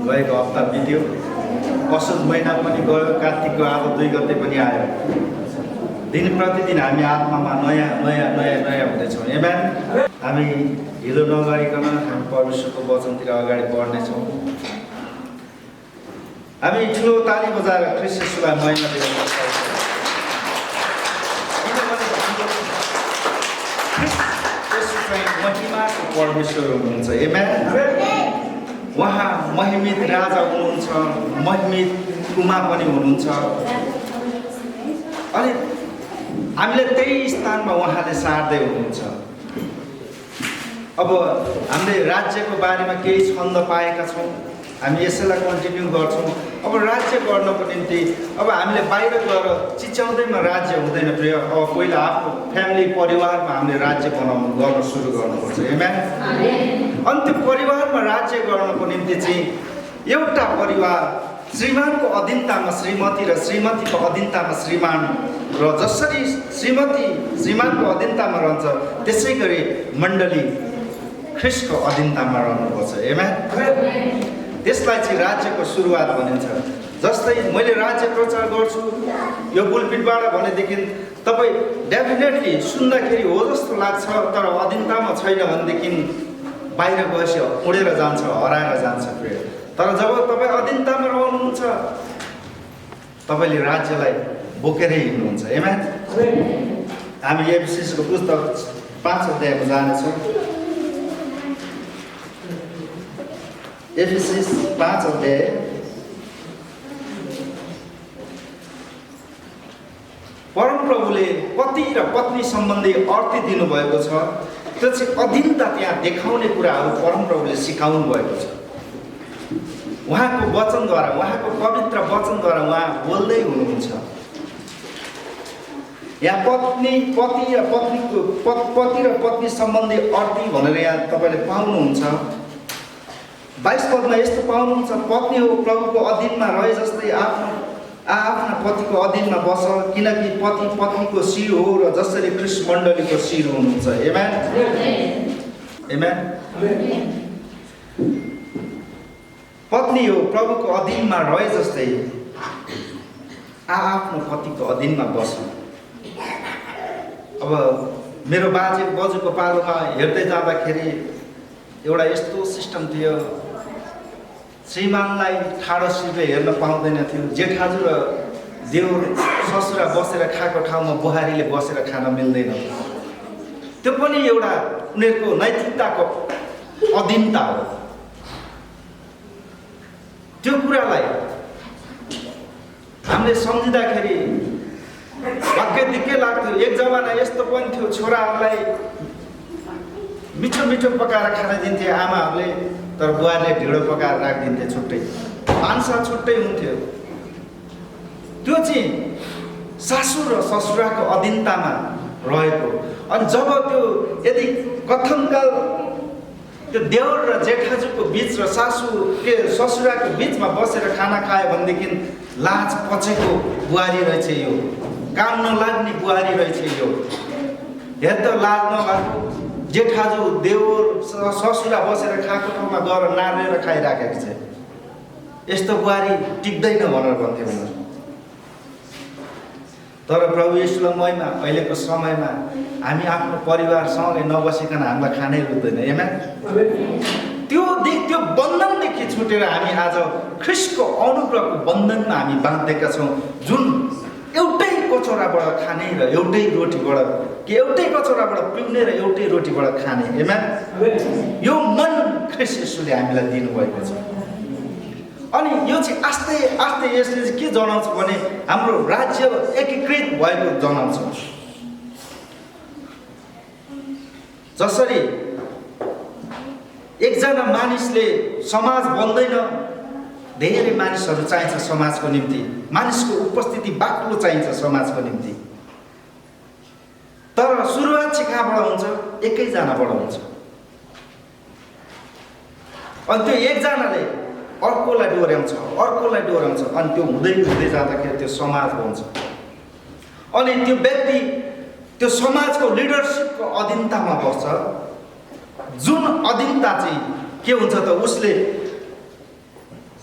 गएको हप्ता बित्यो, असोज महिना पनि गयो, कार्तिकको अब 2 गते पनि आयो। दिन प्रतिदिन हामी आत्मामा नयाँ नयाँ नयाँ नयाँ हुँदैछौँ। एमेन। हामी ढिलो नगरिकन हामी परमेश्वरको वचनतिर अगाडि बढ्नेछौँ। हामी ठुलो ताली बजाएर ख्रीष्ट येशूलाई महिमा दिन सक्छौँ। महिमाको परमेश्वर हुनुहुन्छ। एमेन। उहाँ महिमित राजा हुनुहुन्छ, महिमित उमा पनि हुनुहुन्छ। अनि हामीले त्यही स्थानमा उहाँले सार्दै हुनुहुन्छ। अब हामीले राज्यको बारेमा केही छन्द पाएका छौँ, हामी यसैलाई कन्टिन्यू गर्छौँ। अब राज्य गर्नको निम्ति अब हामीले बाहिर गएर चिच्याउँदैमा राज्य हुँदैन प्रिय। अब पहिला आफ्नो फ्यामिली परिवारमा हामीले राज्य गर्न सुरु गर्नुपर्छ। एमेन। अनि त्यो परिवारमा राज्य गर्नको निम्ति चाहिँ एउटा परिवार श्रीमानको अधीनतामा श्रीमती र श्रीमतीको अधीनतामा श्रीमान र जसरी श्रीमती श्रीमानको अधीनतामा रहन्छ त्यसै गरी मण्डली ख्रीष्टको अधीनतामा रहनुपर्छ। एमेन। त्यसलाई चाहिँ राज्यको सुरुवात भनिन्छ। जस्तै मैले राज्य प्रचार गर्छु यो पुलपिटबाट भनेदेखि तपाईँ डेफिनेटली सुन्दाखेरि हो जस्तो लाग्छ, तर अधीनतामा छैन भनेदेखि बाहिर गएपछि उडेर जान्छ, हराएर जान्छ प्रिय। तर जब तपाईँ अधीनतामा रहनुहुन्छ तपाईँले राज्यलाई बोकेरै हिँड्नुहुन्छ। एमेन। हामी एफिसीको पुस्तक 5 अध्यायमा जानेछौँ। एफिसी 5 अध्याय परमप्रभुले पति र पत्नी सम्बन्धी अर्थी दिनुभएको छ। त्यो चाहिँ अधीनता त्यहाँ देखाउने कुराहरू परमप्रभुले सिकाउनु भएको छ। उहाँको वचनद्वारा, उहाँको पवित्र वचनद्वारा उहाँ बोल्दै हुनुहुन्छ। यहाँ पति र पत्नी सम्बन्धी अर्थी भनेर यहाँ तपाईँले पाउनुहुन्छ। 22 पदमा यस्तो पाउनुहुन्छ, पत्नी हो प्रभुको अधीनमा रहे जस्तै आफ्ना पतिको अधीनमा बस, किनकि पति पत्नीको शिर हो र जसरी ख्रीष्ट मण्डलीको शिर हुनुहुन्छ। एमेन। एमेन। पत्नी हो प्रभुको अधीनमा रहे जस्तै आफ्नो पतिको अधीनमा बस। अब मेरो बजुको पालोमा हेर्दै जाँदाखेरि एउटा यस्तो सिस्टम थियो, श्रीमानलाई ठाडो शिरले हेर्न पाउँदैन थियो। जेठाजु र देउर ससुरा बसेर खाएको ठाउँमा बुहारीले बसेर खान मिल्दैन। त्यो पनि एउटा उनीहरूको नैतिकताको अधीनता हो। त्यो कुरालाई हामीले सम्झिँदाखेरि वाक्य दिक्कै लाग्थ्यो। एक जमाना यस्तो पनि थियो, छोराहरूलाई मिठो मिठो पकाएर खान दिन्थे आमाहरूले, तर बुहारीले ढिँडो पकाएर राखिदिन्थे छुट्टै। भान्सा छुट्टै हुन्थ्यो। त्यो चाहिँ सासू र ससुराको अधीनतामा रहेको। अनि जब त्यो यदि कथनकाल त्यो देवर र जेठाजुको बिच र सासू के ससुराको बिचमा बसेर खाना खायो भनेदेखि लाज पछेको बुहारी रहेछ यो, काम नलाग्ने बुहारी रहेछ यो। हेर त लाज नभएको जेठाजु देवर ससुरा बसेर खाएको ठाउँमा गएर नारेर खाइराखेको छ। यस्तो बुहारी टिक्दैन भनेर भन्थे उनीहरू। तर प्रभु येशूलाई महिमा, अहिलेको समयमा हामी आफ्नो परिवारसँगै नबसिकन हामीलाई खानै रुच्दैन। एमेन। त्यो बन्धनदेखि छुटेर हामी आज ख्रीष्टको अनुग्रहको बन्धनमा हामी बाँधेका छौँ, जुन एउटै कचौराबाट खाने र एउटै रोटीबाट एउटै कचौराबाट पिउने र एउटै रोटीबाट खाने। एमेन। यो मन ख्रीष्ट येशूले हामीलाई दिनुभएको छ। अनि यो चाहिँ आस्ते आस्ते यसले चाहिँ के जनाउँछ भने हाम्रो राज्य एकीकृत भएको जनाउँछ। जसरी एकजना मानिसले समाज बन्दैन, धेरै मानिसहरू चाहिन्छ समाजको निम्ति, मानिसको उपस्थिति बाक्लो चाहिन्छ समाजको निम्ति। तर सुरुवात चाहिँ कहाँबाट हुन्छ? एकैजनाबाट हुन्छ। अनि त्यो एकजनाले अर्कोलाई डोर्याउँछ, अनि त्यो हुँदै हुँदै जाँदाखेरि त्यो समाज बन्छ। अनि त्यो व्यक्ति त्यो समाजको लिडरसिपको अधीनतामा बस्छ। जुन अधीनता चाहिँ के हुन्छ त, उसले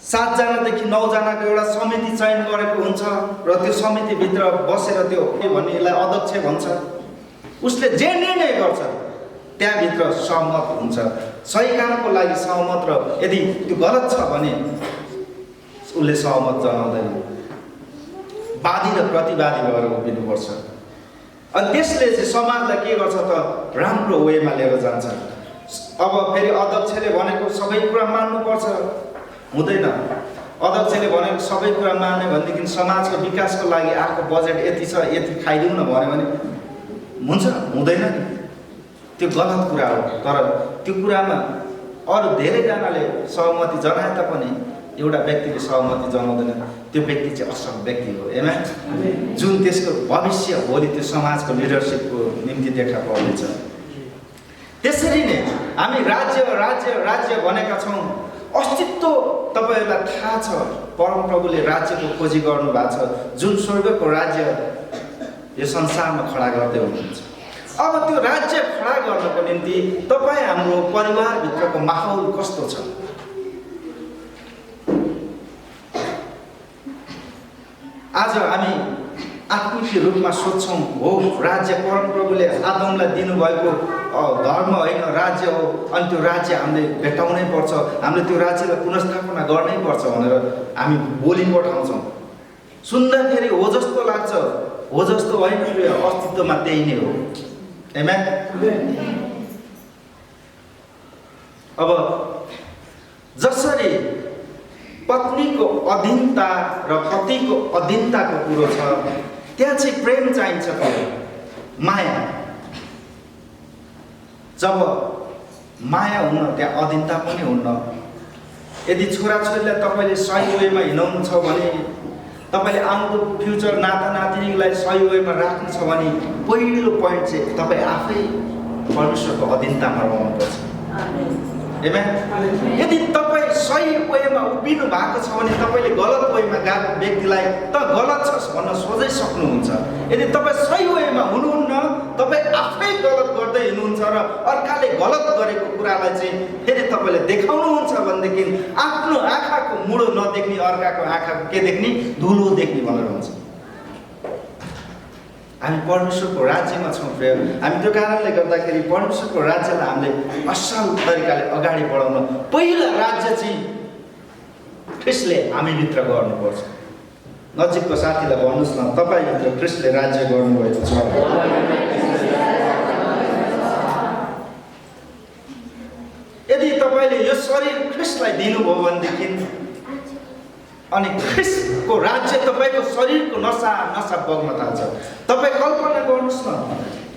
7 जनादेखि 9 जनाको एउटा समिति चयन गरेको हुन्छ र त्यो समितिभित्र बसेर त्यो के भन्ने यसलाई अध्यक्ष भन्छ। उसले जे निर्णय गर्छ त्यहाँभित्र सहमत हुन्छ। सही कामको लागि सहमत र यदि त्यो गलत छ भने उसले सहमत जनाउँदैन। वादी र प्रतिवादी भएर उभिनुपर्छ। अनि त्यसले चाहिँ समाजलाई के गर्छ त राम्रो वेमा लिएर जान्छ। अब फेरि अध्यक्षले भनेको सबै कुरा मान्नुपर्छ हुँदैन। अध्यक्षले भनेको सबै कुरा मान्ने भनेदेखि समाजको विकासको लागि आएको बजेट यति छ यति खाइदिउँ न भन्यो भने हुन्छ हुँदैन नि। त्यो गलत कुरा हो। तर त्यो कुरामा अरू धेरैजनाले सहमति जनाए तापनि एउटा व्यक्तिले सहमति जनाउँदैन, त्यो व्यक्ति चाहिँ असल व्यक्ति हो। एमेन। जुन त्यसको भविष्य भोलि त्यो समाजको लिडरसिपको निम्ति देखा पर्नेछ। त्यसरी नै हामी राज्य राज्य राज्य भनेका छौँ। अस्तित्व तपाईँहरूलाई थाहा छ, परमप्रभुले राज्यको खोजी गर्नु भएको छ, जुन स्वर्गको राज्य यो संसारमा खडा गर्दै हुनुहुन्छ। अब त्यो राज्य खडा गर्नको निम्ति तपाईँ हाम्रो परिवारभित्रको माहौल कस्तो छ? आज हामी आत्मिक रूपमा सोध्छौँ हो राज्य परमप्रभुले आदमलाई दिनुभएको धर्म होइन राज्य हो, अनि त्यो राज्य हामीले भेटाउनै पर्छ, हामीले त्यो राज्यलाई पुनर्स्थापना गर्नै पर्छ भनेर हामी बोली पठाउँछौँ। सुन्दाखेरि हो जस्तो लाग्छ, हो जस्तो होइन, अस्तित्वमा त्यही नै हो। आमेन। अब जसरी पत्नीको अधीनता र पतिको अधीनताको कुरो छ, त्यहाँ चाहिँ प्रेम चाहिन्छ, माया। जब माया हुन्न त्यहाँ अधीनता पनि हुन्न। यदि छोराछोरीलाई तपाईँले सही वेमा हिँडाउनु छ भने, तपाईँले आउँदो फ्युचर नाता नातिनीलाई सही वेमा राख्नु छ भने पहिलो पोइन्ट चाहिँ तपाईँ आफै परमेश्वरको अधीनतामा रहनुपर्छ। आमेन। यदि तपाईँ सही वेमा उभिनु भएको छ भने तपाईँले गलत वेमा गएको व्यक्तिलाई त गलत छस् भन्न सोझै सक्नुहुन्छ। यदि तपाईँ सही वेमा हुनुहुन्न, तपाईँ आफै गलत गर्दै हिँड्नुहुन्छ र अर्काले गलत गरेको कुरालाई चाहिँ फेरि तपाईँले देखाउनुहुन्छ भनेदेखि आफ्नो आँखाको मुडो नदेख्ने अर्काको आँखाको के देख्ने? धुलो देख्ने भनेर हुन्छ। हामी परमेश्वरको राज्यमा छौँ प्रिय। हामी त्यो कारणले गर्दाखेरि परमेश्वरको राज्यलाई हामीले असल तरिकाले अगाडि बढाउन पहिला राज्य चाहिँ ख्रिस्टले हामीभित्र गर्नुपर्छ। नजिकको साथीलाई भन्नुहोस् न, तपाईँभित्र ख्रिस्टले राज्य गर्नुभएको छ। यदि तपाईँले यो शरीर ख्रिस्टलाई दिनुभयो भनेदेखि अनि ख्रिस्टको राज्य तपाईँको शरीरको नसा नसा बग्न थाल्छ। तपाईँ कल्पना गर्नुहोस् न,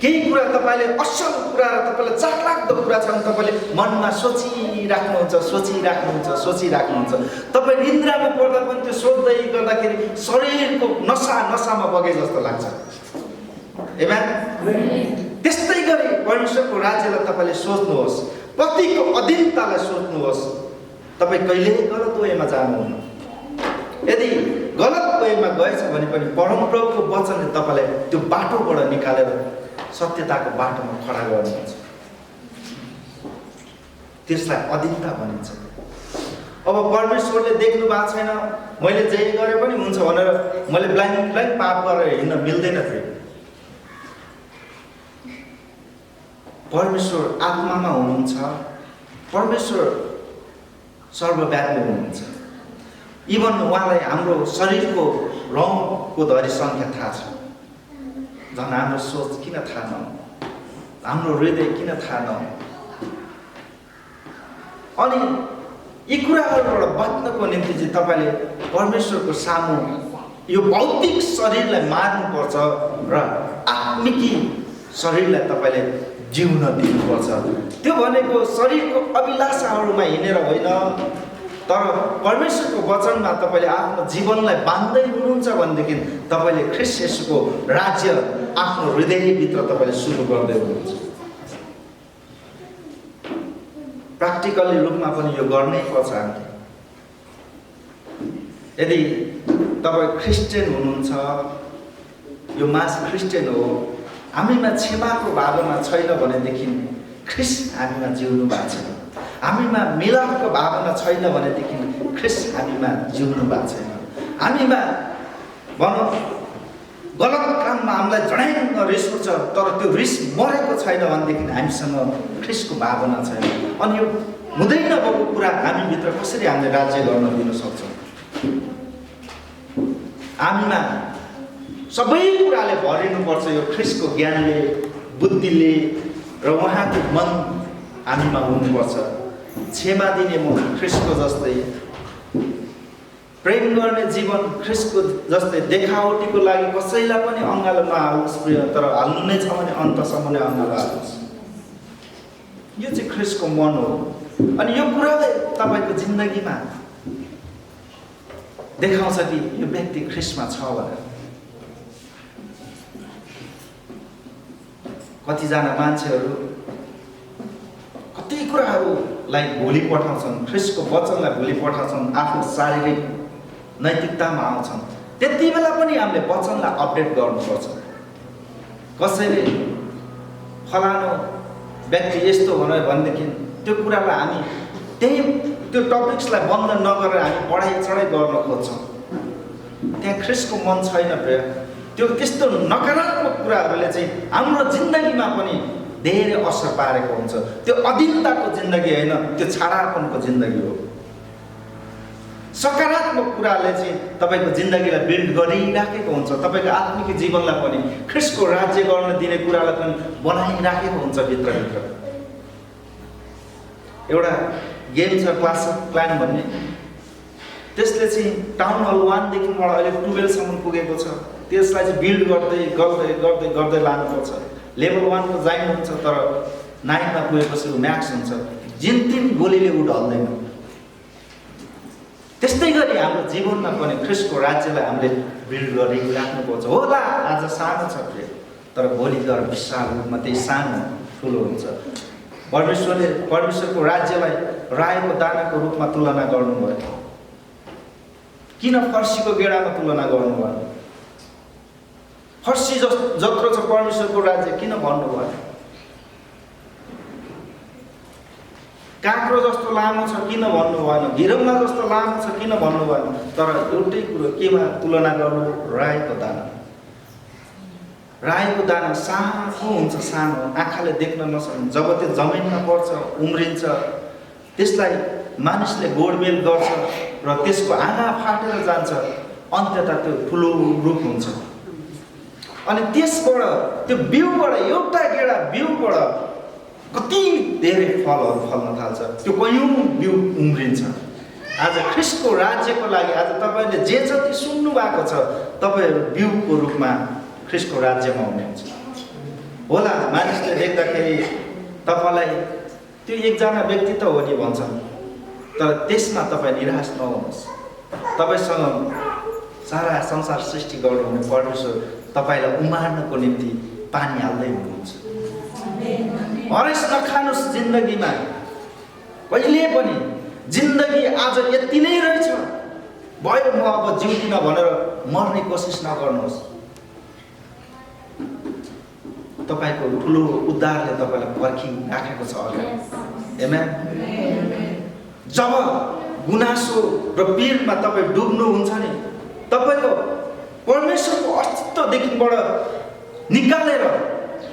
केही कुरा तपाईँले असल कुरा र तपाईँलाई चाखलाग्दो कुरा छ भने तपाईँले मनमा सोचिराख्नुहुन्छ। तपाईँ निन्द्रामा पर्दा पनि त्यो सोच्दै गर्दाखेरि शरीरको नसा नसामा बगे जस्तो लाग्छ। आमेन। त्यस्तै गरी परमेश्वरको राज्यलाई तपाईँले सोच्नुहोस्, पतिको अधीनतालाई सोच्नुहोस्। तपाईँ कहिल्यै गलत वेमा जानुहुन्न। यदि गलत वेमा गएछ भने पनि परमप्रभुको वचनले तपाईँलाई त्यो बाटोबाट निकालेर सत्यताको बाटोमा खडा गर्नुहुन्छ। त्यसलाई अधीनता भनिन्छ। अब परमेश्वरले देख्नु भएको छैन, मैले जे गरे पनि हुन्छ भनेर मैले ब्लाइन्ड पाप गरेर हिँड्न मिल्दैन थियो। परमेश्वर आत्मामा हुनुहुन्छ। परमेश्वर सर्वव्यापी हुनुहुन्छ। इभन उहाँलाई हाम्रो शरीरको रङको धरि सङ्ख्या थाहा छ। झन् हाम्रो सोच किन थाहा नहुनु, हाम्रो हृदय किन थाहा नहुनु। अनि यी कुराहरूबाट बच्नको निम्ति चाहिँ तपाईँले परमेश्वरको सामु यो भौतिक शरीरलाई मार्नुपर्छ र आत्मिकी शरीरलाई तपाईँले जिउन दिनुपर्छ। त्यो भनेको शरीरको अभिलाषाहरूमा हिँडेर होइन, तर परमेश्वरको वचनमा तपाईँले आफ्नो जीवनलाई बाँध्दै हुनुहुन्छ भनेदेखि तपाईँले ख्रिस्ट येशूको राज्य आफ्नो हृदयभित्र तपाईँले सुरु गर्दै हुनुहुन्छ। प्र्याक्टिकली रूपमा पनि यो गर्नै पर्छ हामीले। यदि तपाईँ क्रिस्चियन हुनुहुन्छ, यो मास क्रिस्चियन हो, हामीमा क्षमाको भावना छैन भनेदेखि ख्रिस्ट हामीमा जिउनु भएको छैन। हामीमा मिलापको भावना छैन भनेदेखि ख्रिस्ट हामीमा जिउनु भएको छैन, हामीमा भनौँ गलत काममा हामीलाई जडाइमा रिस उठ्छ, तर त्यो रिस मरेको छैन भनेदेखि हामीसँग ख्रिस्टको भावना छैन। अनि यो हुँदै नभएको कुरा हामीभित्र कसरी हामीले राज्य गर्न दिन सक्छौँ? हामीमा सबै कुराले भरिनुपर्छ, यो ख्रिस्टको ज्ञानले, बुद्धिले र उहाँको मन हामीमा हुनुपर्छ। क्षमा दिने मन ख्रिस्टको जस्तै, प्रेम गर्ने जीवन ख्रिस्टको जस्तै, देखावटीको लागि कसैलाई पनि अँगालो नहाल्नुहोस् प्रिय, तर हाल्नु नै छ भने अन्तसम्म नै अँगालो हाल्नुहोस्। यो चाहिँ ख्रिस्टको मन हो। अनि यो कुराले तपाईँको जिन्दगीमा देखाउँछ कि यो व्यक्ति ख्रिस्टमा छ भनेर। कतिजना मान्छेहरू कति कुराहरूलाई भोलि पठाउँछन्, ख्रिस्टको वचनलाई भोलि पठाउँछन्, आफ्नो शारीरिक नैतिकतामा आउँछन्। त्यति बेला पनि हामीले वचनलाई अपडेट गर्नुपर्छ। कसैले फलानु व्यक्ति यस्तो भनेदेखि त्यो कुरालाई हामी त्यो टपिक्सलाई बन्द नगरेर हामी बढाइ चढाइ गर्न खोज्छौँ। त्यहाँ ख्रिस्टको मन छैन प्रिय। त्यो त्यस्तो नकारात्मक कुराहरूले चाहिँ हाम्रो जिन्दगीमा पनि धेरै असर पारेको हुन्छ। त्यो अधीनताको जिन्दगी होइन, त्यो छाडापनको जिन्दगी हो। सकारात्मक कुराले चाहिँ तपाईँको जिन्दगीलाई बिल्ड गरिराखेको हुन्छ, तपाईँको आत्मिक जीवनलाई पनि, ख्रिस्टको राज्य गर्न दिने कुरालाई पनि बनाइराखेको हुन्छ भित्रभित्र। एउटा गेम छ क्लास अफ क्लान भन्ने, त्यसले चाहिँ टाउन हल 1 देखिबाट अहिले 12 सम्म पुगेको छ। त्यसलाई चाहिँ बिल्ड गर्दै गर्दै गर्दै गर्दै लानुपर्छ। लेभल 1 को जाइन हुन्छ, तर 9 मा पुगेपछि म्याक्स हुन्छ। जिन 3 गोलीले उ ढल्दैन। त्यस्तै गरी हाम्रो जीवनमा पनि ख्रिस्टको राज्यलाई हामीले बिल्ड गरिराख्नुपर्छ। होला आज सानो छ प्रिय, तर भोलि गएर विशाल रूपमा त्यही सानो ठुलो हुन्छ। परमेश्वरको राज्यलाई रायोको दानाको रूपमा तुलना गर्नुभयो। किन फर्सीको गेडामा तुलना गर्नुभयो? फर्सी जत्रो छ परमेश्वरको राज्य किन भन्नुभयो? काँक्रो जस्तो लामो छ किन भन्नु भएन? घिरौँला जस्तो लामो छ किन भन्नु भएन? तर एउटै कुरो केमा तुलना गर्नु? रायोको दाना। रायोको दाना सानो हुन्छ, सानो, आँखाले देख्न नसक्ने। जब त्यो जमिनमा पर्छ, उम्रिन्छ, त्यसलाई मानिसले गोडमेल गर्छ र त्यसको आँखा फाटेर जान्छ, अन्ततः त्यो ठुलो रुख हुन्छ। अनि त्यसबाट त्यो बिउबाट एउटा गेडा बिउबाट कति धेरै फलहरू फल्न थाल्छ। त्यो कयौँ बिउ उम्रिन्छ। आज ख्रिस्टको राज्यको लागि आज तपाईँले जे जति सुन्नु भएको छ, तपाईँहरू बिउको रूपमा ख्रिस्टको राज्यमा हुनुहुन्छ। होला मानिसले देख्दाखेरि तपाईँलाई त्यो एकजना व्यक्ति त हो नि भन्छन्, तर त्यसमा तपाईँ निराश नहुनुहोस्। तपाईँसँग सारा संसार सृष्टि गर्नुहुने परमेश्वर तपाईँलाई उमार्नको निम्ति पानी हाल्दै हुनुहुन्छ। हरेस नखानुहोस् जिन्दगीमा। कहिले पनि जिन्दगी आज यति नै रहेछ, भयो म अब जिउँदिन भनेर मर्ने कोसिस नगर्नुहोस्। तपाईँको ठुलो उद्धारले तपाईँलाई पर्खिराखेको छ अगाडि। आमेन। जब गुनासो र पीडमा तपाईँ डुब्नुहुन्छ नि, तपाईँको परमेश्वरको अस्तित्वदेखिबाट निकालेर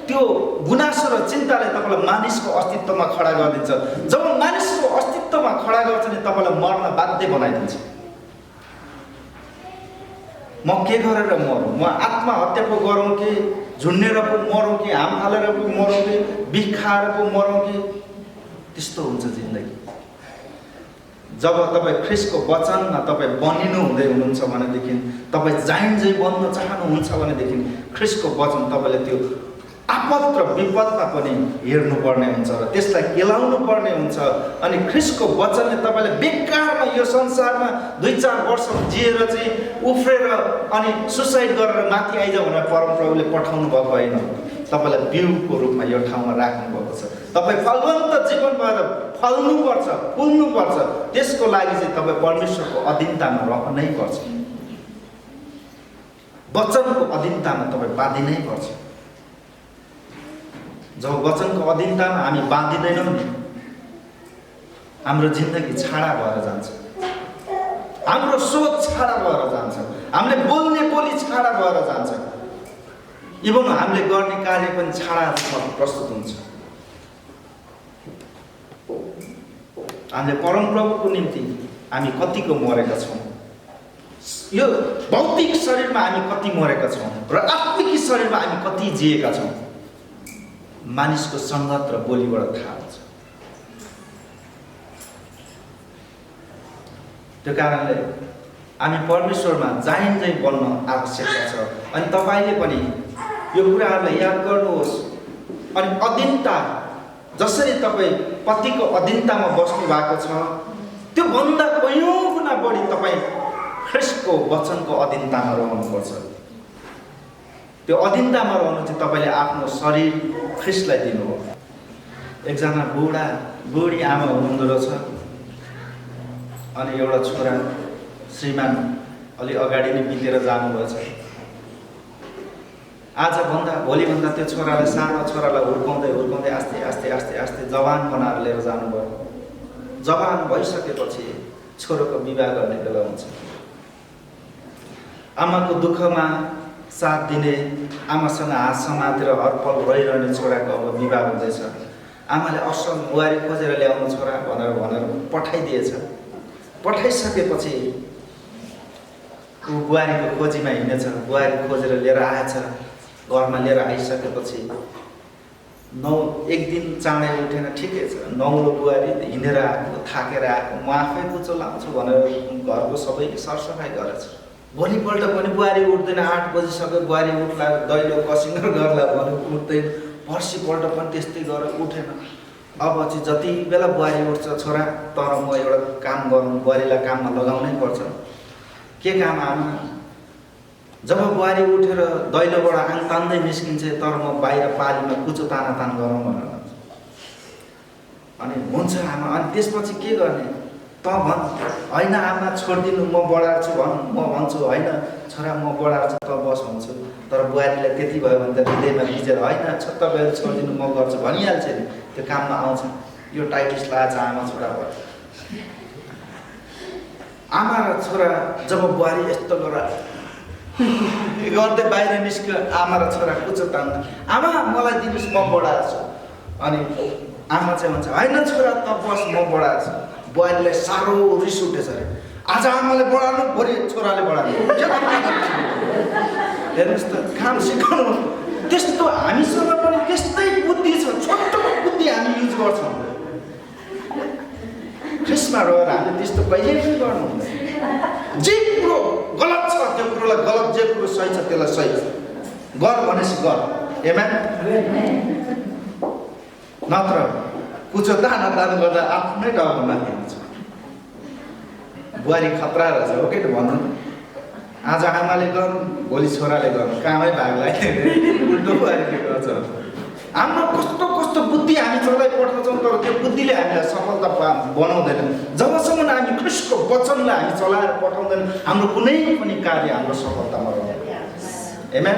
त्यो गुनासो र चिन्ताले तपाईँलाई मानिसको अस्तित्वमा खडा गरिदिन्छ। जब मानिसको अस्तित्वमा खडा गर्छ नि, तपाईँलाई मर्न बाध्य बनाइदिन्छ। म के गरेर मरौँ? म आत्महत्या पो गरौँ कि झुन्डेर पो मरौँ कि हाम फालेर पो मरौँ कि बिख खाएर पो मरौँ कि? त्यस्तो हुन्छ जिन्दगी। जब तपाईँ ख्रिस्टको वचनमा तपाईँ बनिनु हुँदै हुनुहुन्छ भनेदेखि, तपाईँ जाइन्जै बन्न चाहनुहुन्छ भनेदेखि ख्रिस्टको वचन तपाईँले त्यो आपद र विपदमा पनि हेर्नुपर्ने हुन्छ र त्यसलाई केलाउनु पर्ने हुन्छ। अनि ख्रिस्टको वचनले तपाईँले बेकारमा यो संसारमा 2-4 वर्ष जिएर चाहिँ उफ्रेर अनि सुसाइड गरेर माथि आइज भनेर परमप्रभुले पठाउनु भएको होइन। तपाईँलाई बिउको रूपमा यो ठाउँमा राख्नु भएको छ। तपाईँ फलवन्त जीवन भएर फल्नुपर्छ, फुल्नुपर्छ। त्यसको लागि चाहिँ तपाईँ परमेश्वरको अधीनतामा रहनै पर्छ। वचनको अधीनतामा तपाईँ बाँधिनै पर्छ। जब वचनको अधीनतामा हामी बाँधिँदैनौँ नि, हाम्रो जिन्दगी छाडा भएर जान्छ। हाम्रो सोच छाडा भएर जान्छ, हामीले बोल्ने बोली छाडा भएर जान्छ, इभन हामीले गर्ने कार्य पनि छाडा प्रस्तुत हुन्छ। हामीले परमप्रभुको निम्ति हामी कतिको मरेका छौँ, यो भौतिक शरीरमा हामी कति मरेका छौँ र आत्मिक शरीरमा हामी कति जिएका छौँ, मानिसको सङ्गत र बोलीबाट थाहा हुन्छ। त्यो कारणले हामी परमेश्वरमा जाइन्दै बन्न आवश्यकता छ। अनि तपाईँले पनि यो कुराहरूलाई याद गर्नुहोस्। अनि अधीनता, जसरी तपाईँ पतिको अधीनतामा बस्नु भएको छ, त्यो भन्दा कयौँ गुणा बढी तपाईँ ख्रिस्टको वचनको अधीनतामा रहनुपर्छ। त्यो अधीनतामा रहनु चाहिँ तपाईँले आफ्नो शरीर ख्रिस्टलाई दिनु हो। एकजना बुढी आमा हुनुहुँदो रहेछ। अनि एउटा छोरा श्रीमान अलि अगाडि नै बितेर जानुभएछ। आजभन्दा भोलिभन्दा त्यो छोरालाई, सानो छोरालाई हुर्काउँदै आस्ते आस्ते आस्ते आस्ते जवान बनाएर लिएर जानुभयो। जवान भइसकेपछि छोरोको विवाह गर्ने बेला हुन्छ। आमाको दुःखमा साथ दिने, आमासँग हात समातेर हरपल रहिरहने छोराको अब विवाह हुँदैछ। आमाले असल बुहारी खोजेर ल्याउनु छोरा भनेर पठाइदिएछ। पठाइसकेपछि ऊ बुहारीको खोजीमा हिँडेछ। बुहारी खोजेर लिएर आएछ। घरमा लिएर आइसकेपछि एक दिन चाँडै उठेन, ठिकै छ, नौलो बुहारी हिँडेर आएको, थाकेर आएको, म आफै कुचो लाउँछु भनेर घरको सबैले सरसफाइ गरेछ। भोलिपल्ट पनि बुहारी उठ्दैन। 8 बजिसक्यो, बुहारी उठ्ला, दैलो कसिङ्गर गर्ला भने उठ्दैन। पर्सिपल्ट पनि त्यस्तै गरेर उठेन। अब चाहिँ जति बेला बुहारी उठ्छ छोरा, तर म एउटा काम गरौँ, बुहारीलाई काममा लगाउनै पर्छ। के काम आमा? जब बुहारी उठेर दैलोबाट आङ तान्दै निस्किन्छ, तर म बाहिर पालीमा कुचो तानातान गरौँ भनेर भन्छ। अनि हुन्छ आमा। अनि त्यसपछि के गर्ने? त भन्। होइन आमा छोडिदिनु, म बढार्छु भन्। म भन्छु होइन छोरा म बढार्छु, त बस भन्छु। तर बुहारीलाई त्यति भयो भने त हृदयमा भिजेर होइन तपाईँहरू छोडिदिनु, म गर्छु भनिहाल्छ नि। त्यो काममा आउँछ। यो टाइटिस लागेछ आमा छोरा भयो। आमा र छोरा जब बुहारी यस्तो गर्दै बाहिर निस्क्यो, आमा र छोरा कुचो तान्नु, आमा मलाई दिनुहोस्, म बढार्छु। अनि आमा चाहिँ भन्छ होइन छोरा त बस, म बढार्छु। बुहारीलाई साह्रो रिस उठेछ अरे। आज आमाले बढार्नु, भोलि छोराले बढार्नु। हेर्नुहोस् त, काम सिकाउनु। त्यस्तो हामीसँग पनि त्यस्तै बुद्धि छ। छोटो बुद्धि हामी युज गर्छौँ। ख्रिस्टमा रहेर हामीले त्यस्तो कहिले पनि गर्नु हुँदैन। जे कुरो गलत छ त्यो कुरोलाई गलत, जे कुरो सही छ त्यसलाई सही गर भनेपछि गर। एमेन। नत्र कुचो तानातान गर्दा आफ्नै टाउको माथि हुन्छ। बुहारी खतरा रहेछ हो के भन्नु। आज आमाले गर्नु, भोलि छोराले गर्नु, कामै भाग लाग्यो। उल्टो बुहारीले गर्छ। हाम्रो कस्तो कस्तो बुद्धि हामी चलाइ पठाउँछौँ, तर त्यो बुद्धिले हामीलाई सफलता बनाउँदैन। जबसम्म हामी ख्रिस्टको वचनलाई हामी चलाएर पठाउँदैन, हाम्रो कुनै पनि कार्य हाम्रो सफलतामा रहँदैन। आमेन।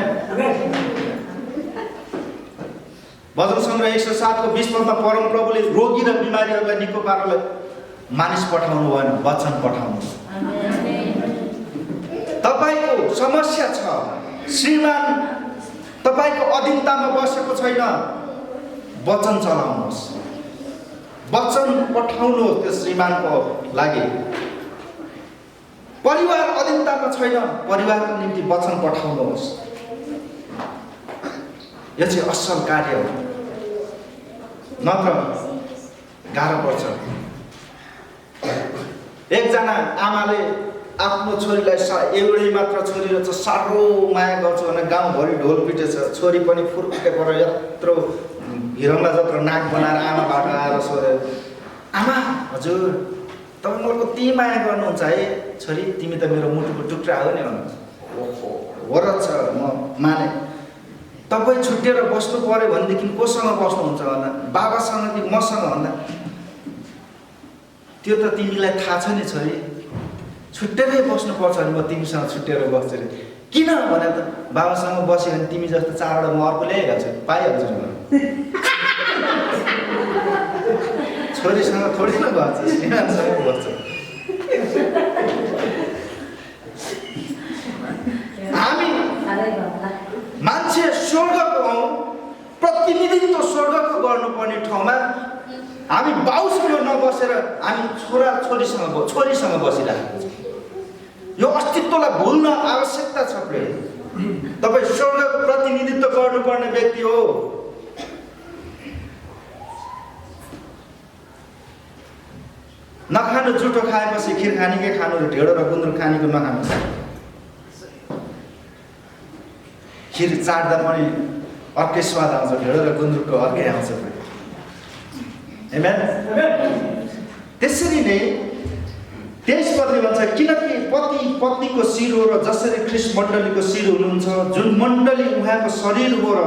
भजन सङ्ग्रह 107 को 20 पदमा परमप्रभुले रोगी र बिमारीहरूलाई निको पार्नलाई मानिस पठाउनु भएन, वचन पठाउनु। तपाईको समस्या छ, श्रीमान तपाईको अधीनतामा बसेको छैन, वचन चलाउनुहोस्, वचन पठाउनुहोस् त्यो श्रीमानको लागि। परिवार अधीनतामा छैन, परिवारको निम्ति वचन पठाउनुहोस्। यो चाहिँ असल कार्य हो, नत्र गाह्रो पर्छ। एकजना आमाले आफ्नो छोरीलाई एउटै मात्र छोरी रहेछ, साह्रो माया गर्छु भने गाउँभरि ढोल पिटेछ। छोरी पनि फुर्के पर यत्रो हिरङ्गा जत्रो नाक बनाएर आमाबाट आएर सोध्यो, आमा हजुर तपाईँ मलाई कति माया गर्नुहुन्छ है छोरी, तिमी त मेरो मुटुको टुक्रा हो नि भन्नुहुन्छ। ओहो हो रहेछ, म माने। तपाईँ छुट्टिएर बस्नु पर्यो भनेदेखि कोसँग बस्नुहुन्छ भन्दा, बाबासँग कि मसँग भन्दा, त्यो त तिमीलाई थाहा छ नि छोरी, छुट्टिएरै बस्नुपर्छ भने म तिमीसँग छुट्टिएर बस्छु अरे। किन भने त बाबासँग बस्यो भने तिमी जस्तो चारवटा म अर्को ल्याइहाल्छु, पाइहाल्छु नि। छोरीसँग थोरै न बस्छ, श्रीमानसँग बस्छ। छोरीसँग बसिरहेको छ। यो अस्तित्वलाई भुल्न आवश्यकता छ प्रिय। तपाईँ स्वर्गको प्रतिनिधित्व गर्नुपर्ने व्यक्ति हो। नखानु जुठो खाएपछि खिर खानेकै खानु र ढेँडो र गुन्द्रुक खानेको नखानु। खिर चाट्दा पनि अर्कै स्वाद आउँछ, ढेँडो र गुन्द्रुकको अर्कै आउँछ। आमेन। त्यसरी नै 23 पदले भन्छ, किनकि पति पत्नीको शिर हो र जसरी ख्रीष्ट मण्डलीको शिर हुनुहुन्छ, जुन मण्डली उहाँको शरीर हो र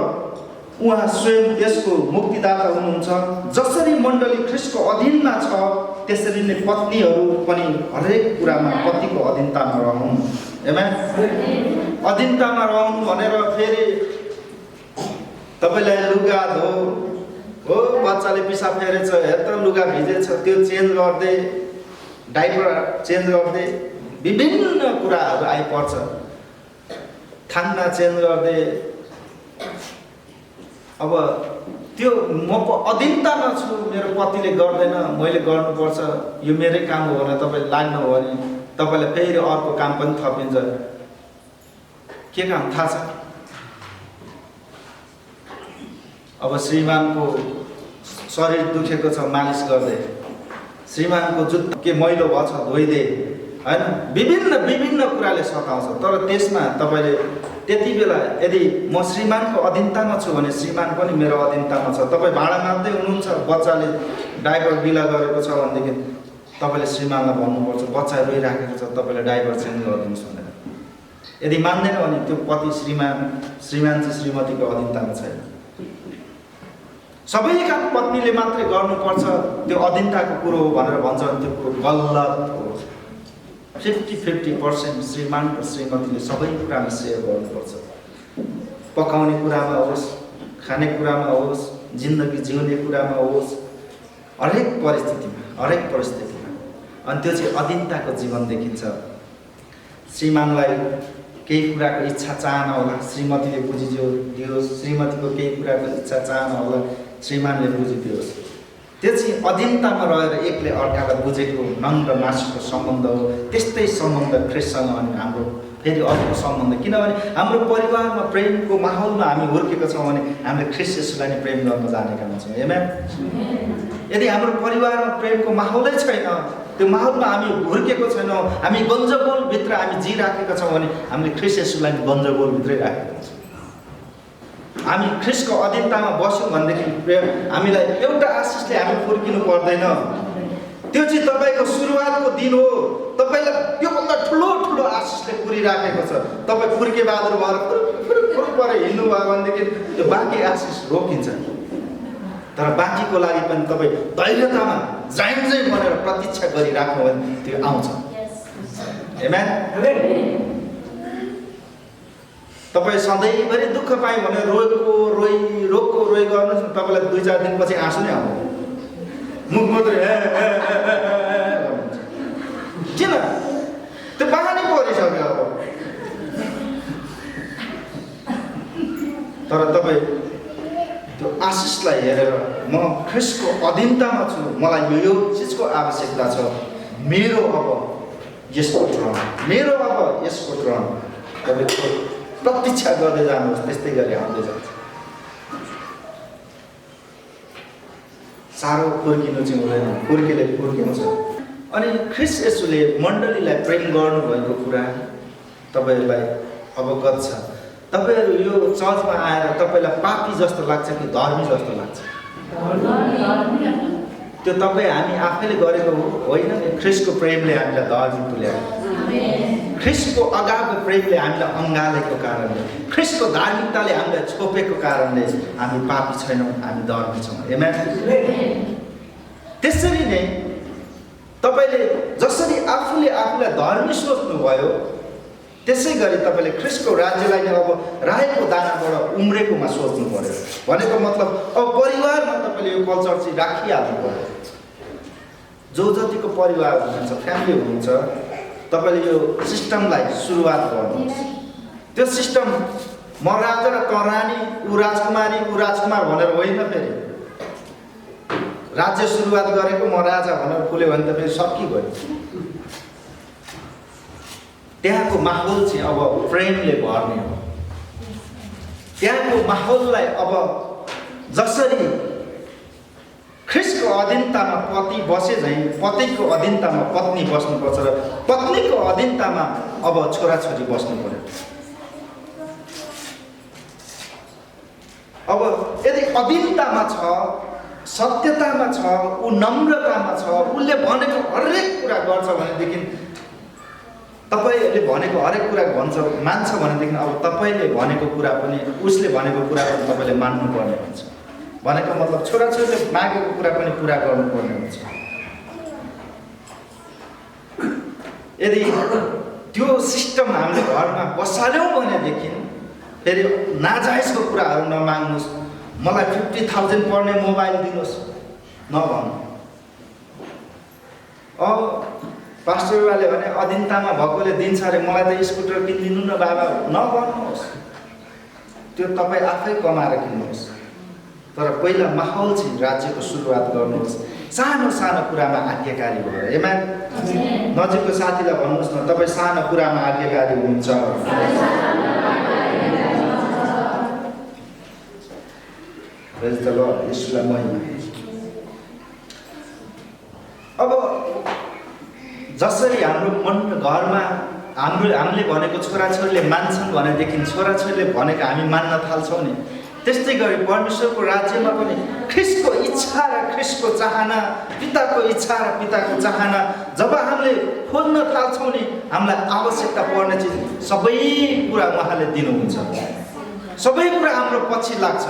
उहाँ स्वयं त्यसको मुक्तिदाता हुनुहुन्छ, जसरी मण्डली ख्रीष्टको अधीनमा छ त्यसरी नै पत्नीहरू पनि हरेक कुरामा पतिको अधीनतामा रहौँ। आमेन। अधीनतामा रहनु भनेर फेरि तपाईँलाई लुगा धो हो, बच्चाले पिसाब फेरेछ, यता लुगा भिजेछ, त्यो चेन्ज गर्दै, डाइपर चेन्ज गर्दै, विभिन्न कुराहरू आइपर्छ। खाना चेन्ज गर्दै, अब त्यो म अधीनतामा छु, मेरो पतिले गर्दैन, मैले गर्नुपर्छ, यो मेरै काम हो भनेर तपाईँ लाग्नु हो भने तपाईँलाई फेरि अर्को काम पनि थपिन्छ। के काम थाहा छ? अब श्रीमानको शरीर दुखेको छ, मालिस गर्दै, श्रीमानको जुत्ता के मैलो भएछ धोइदे, होइन? विभिन्न कुराले सताउँछ। तर त्यसमा तपाईँले त्यति बेला यदि म श्रीमानको अधीनतामा छु भने श्रीमान पनि मेरो अधीनतामा छ। तपाईँ भाँडा मार्दै हुनुहुन्छ, बच्चाले डाइपर गिला गरेको छ भनेदेखि तपाईँले श्रीमानलाई भन्नुपर्छ, बच्चा रोइराखेको छ, तपाईँले डाइपर चेन्ज गरिदिनुहोस् भनेर। यदि मान्दैन भने त्यो पति श्रीमान चाहिँ श्रीमतीको अधीनतामा छैन। सबैका पत्नीले मात्रै गर्नुपर्छ त्यो अधीनताको कुरो हो भनेर भन्छ भने त्यो कुरो गलत हो। 50-50% श्रीमान र श्रीमतीले सबै कुरामा सेयर गर्नुपर्छ। पकाउने कुरामा होस्, खाने कुरामा होस्, जिन्दगी जिउने कुरामा होस्, हरेक परिस्थितिमा। अनि त्यो चाहिँ अधीनताको जीवन देखिन्छ। श्रीमानलाई केही कुराको इच्छा चाहना होला, श्रीमतीले बुझिदियोस्, श्रीमतीको केही कुराको इच्छा चाहना होला, श्रीमानले बुझिदियोस्। त्यो चाहिँ अधीनतामा रहेर एकले अर्कालाई बुझेको नङ र मासुको सम्बन्ध हो। त्यस्तै सम्बन्ध ख्रीष्टसँग अनि हाम्रो फेरि अर्को सम्बन्ध, किनभने हाम्रो परिवारमा प्रेमको माहौलमा हामी हुर्केका छौँ भने हामीले ख्रीष्ट येशूलाई नै प्रेम गर्न जानेका हुन्छौँ। आमेन। यदि हाम्रो परिवारमा प्रेमको माहौलै छैन, त्यो माहौलमा हामी हुर्केको छैनौँ, हामी गन्जगोलभित्र हामी जिराखेका छौँ भने हामीले ख्रीष्ट येशूलाई गन्जगोलभित्रै राखेका छौँ। हामी ख्रीष्टको अधीनतामा बस्यौँ भनेदेखि हामीलाई एउटा आशिषले हामी फुर्किनु पर्दैन। त्यो चाहिँ तपाईँको सुरुवातको दिन हो। तपाईँलाई त्योभन्दा ठुलो आशिषले पुरिराखेको छ। तपाईँ फुर्के बहादुर भएर फुर हिँड्नु भयो भनेदेखि त्यो बाँकी आशिष रोकिन्छ। तर बाँकीको लागि पनि तपाईँ धैर्यतामा जाइन्जै भनेर प्रतीक्षा गरिराख्नु भने त्यो आउँछ। आमेन। तपाईँ सधैँभरि दुःख पाएँ भने रोको रोइ गर्नुहोस् न, तपाईँलाई 2-4 दिनपछि आँसु नै आउँछ। मुख मात्रै किन? त्यो बहानै परिसक्यो अब। तर तपाईँ त्यो आशिषलाई हेरेर म ख्रीष्टको अधीनतामा छु, मलाई यो चिजको आवश्यकता छ, मेरो अब यसको टर्न, तपाईँको प्रतीक्षा गर्दै जानुहोस्। त्यस्तै गरी आउँदै जान्छ। साह्रो फुर्किनु चाहिँ हुँदैन, फुर्किन्छ। अनि ख्रीष्ट येशूले मण्डलीलाई प्रेम गर्नुभएको कुरा तपाईँहरूलाई अवगत छ। तपाईँहरू यो चर्चमा आएर तपाईँलाई पापी जस्तो लाग्छ कि धर्मी जस्तो लाग्छ? त्यो तपाईँ हामी आफैले गरेको होइन। ख्रीष्टको प्रेमले हामीलाई धर्मी तुल्यायो। ख्रीष्टको अगाको प्रेमले हामीलाई अँगालेको कारणले, ख्रीष्टको धार्मिकताले हामीलाई छोपेको कारणले हामी पापी छैनौँ, हामी धर्मी छौँ। आमेन। त्यसरी नै तपाईँले जसरी आफूलाई धर्मी सोच्नुभयो त्यसै गरी तपाईँले ख्रीष्टको राज्यलाई नै अब राखेको दानाबाट उम्रेकोमा सोच्नु पर्यो। भनेको मतलब अब परिवारमा तपाईँले यो कल्चर चाहिँ राखिहाल्नु पर्यो। जो जतिको परिवार हुनुहुन्छ, फ्यामिली हुनुहुन्छ, तपाईँले यो सिस्टमलाई सुरुवात गर्नुहोस्। त्यो सिस्टम म राजा र त रानी, ऊ राजकुमारी ऊ राजकुमार भनेर होइन। फेरि राज्य सुरुवात गरेको म राजा भनेर खोल्यो भने त फेरि सकिगयो। त्यहाँको माहौल चाहिँ अब प्रेमले भर्ने हो। त्यहाँको माहौललाई अब जसरी ख्रिस्टको अधीनतामा पति बसे झैँ पतिको अधीनतामा पत्नी बस्नुपर्छ र पत्नीको अधीनतामा अब छोराछोरी बस्नु पर्यो। अब यदि अधीनतामा छ, सत्यतामा छ, ऊ नम्रतामा छ, उसले भनेको हरेक कुरा गर्छ भनेदेखि, तपाईँले भनेको हरेक कुरा मान्छ भनेदेखि अब तपाईँले भनेको कुरा पनि उसले भनेको कुरा पनि तपाईँले मान्नुपर्ने हुन्छ। भनेको मतलब छोराछोरीले मागेको कुरा पनि पुरा गर्नुपर्ने हुन्छ। यदि त्यो सिस्टम हामीले घरमा बसाल्यौँ भनेदेखि फेरि नाजायजको कुराहरू नमाग्नुहोस्। मलाई 50,000 पर्ने मोबाइल दिनुहोस् नभन्नु। पास्टर बाबाले भने अधीनतामा भएकोले दिन्छ अरे, मलाई त स्कुटर किनिदिनु न बाबा नभन्नुहोस्। त्यो तपाईँ आफै कमाएर किन्नुहोस्। तर पहिला माहौल चाहिँ राज्यको सुरुवात गर्नुहोस्। सानो सानो कुरामा आज्ञाकारी भएर। एमा नजिकको साथीलाई भन्नुहोस् न, तपाईँ सानो कुरामा आज्ञाकारी हुनुहुन्छ। प्रेज द लर्ड। यसलाई महिमा। अब जसरी हाम्रो मन घरमा हामीले भनेको छोराछोरीले मान्छन् भनेदेखि छोराछोरीले भनेको हामी मान्न थाल्छौँ नि, त्यस्तै गरी परमेश्वरको राज्यमा पनि ख्रिस्टको इच्छा र ख्रिस्टको चाहना, पिताको इच्छा र पिताको चाहना जब हामीले खोज्न थाल्छौँ नि, हामीलाई आवश्यकता पर्ने चिज सबै कुरा उहाँले दिनुहुन्छ। सबै कुरा हाम्रो पछि लाग्छ।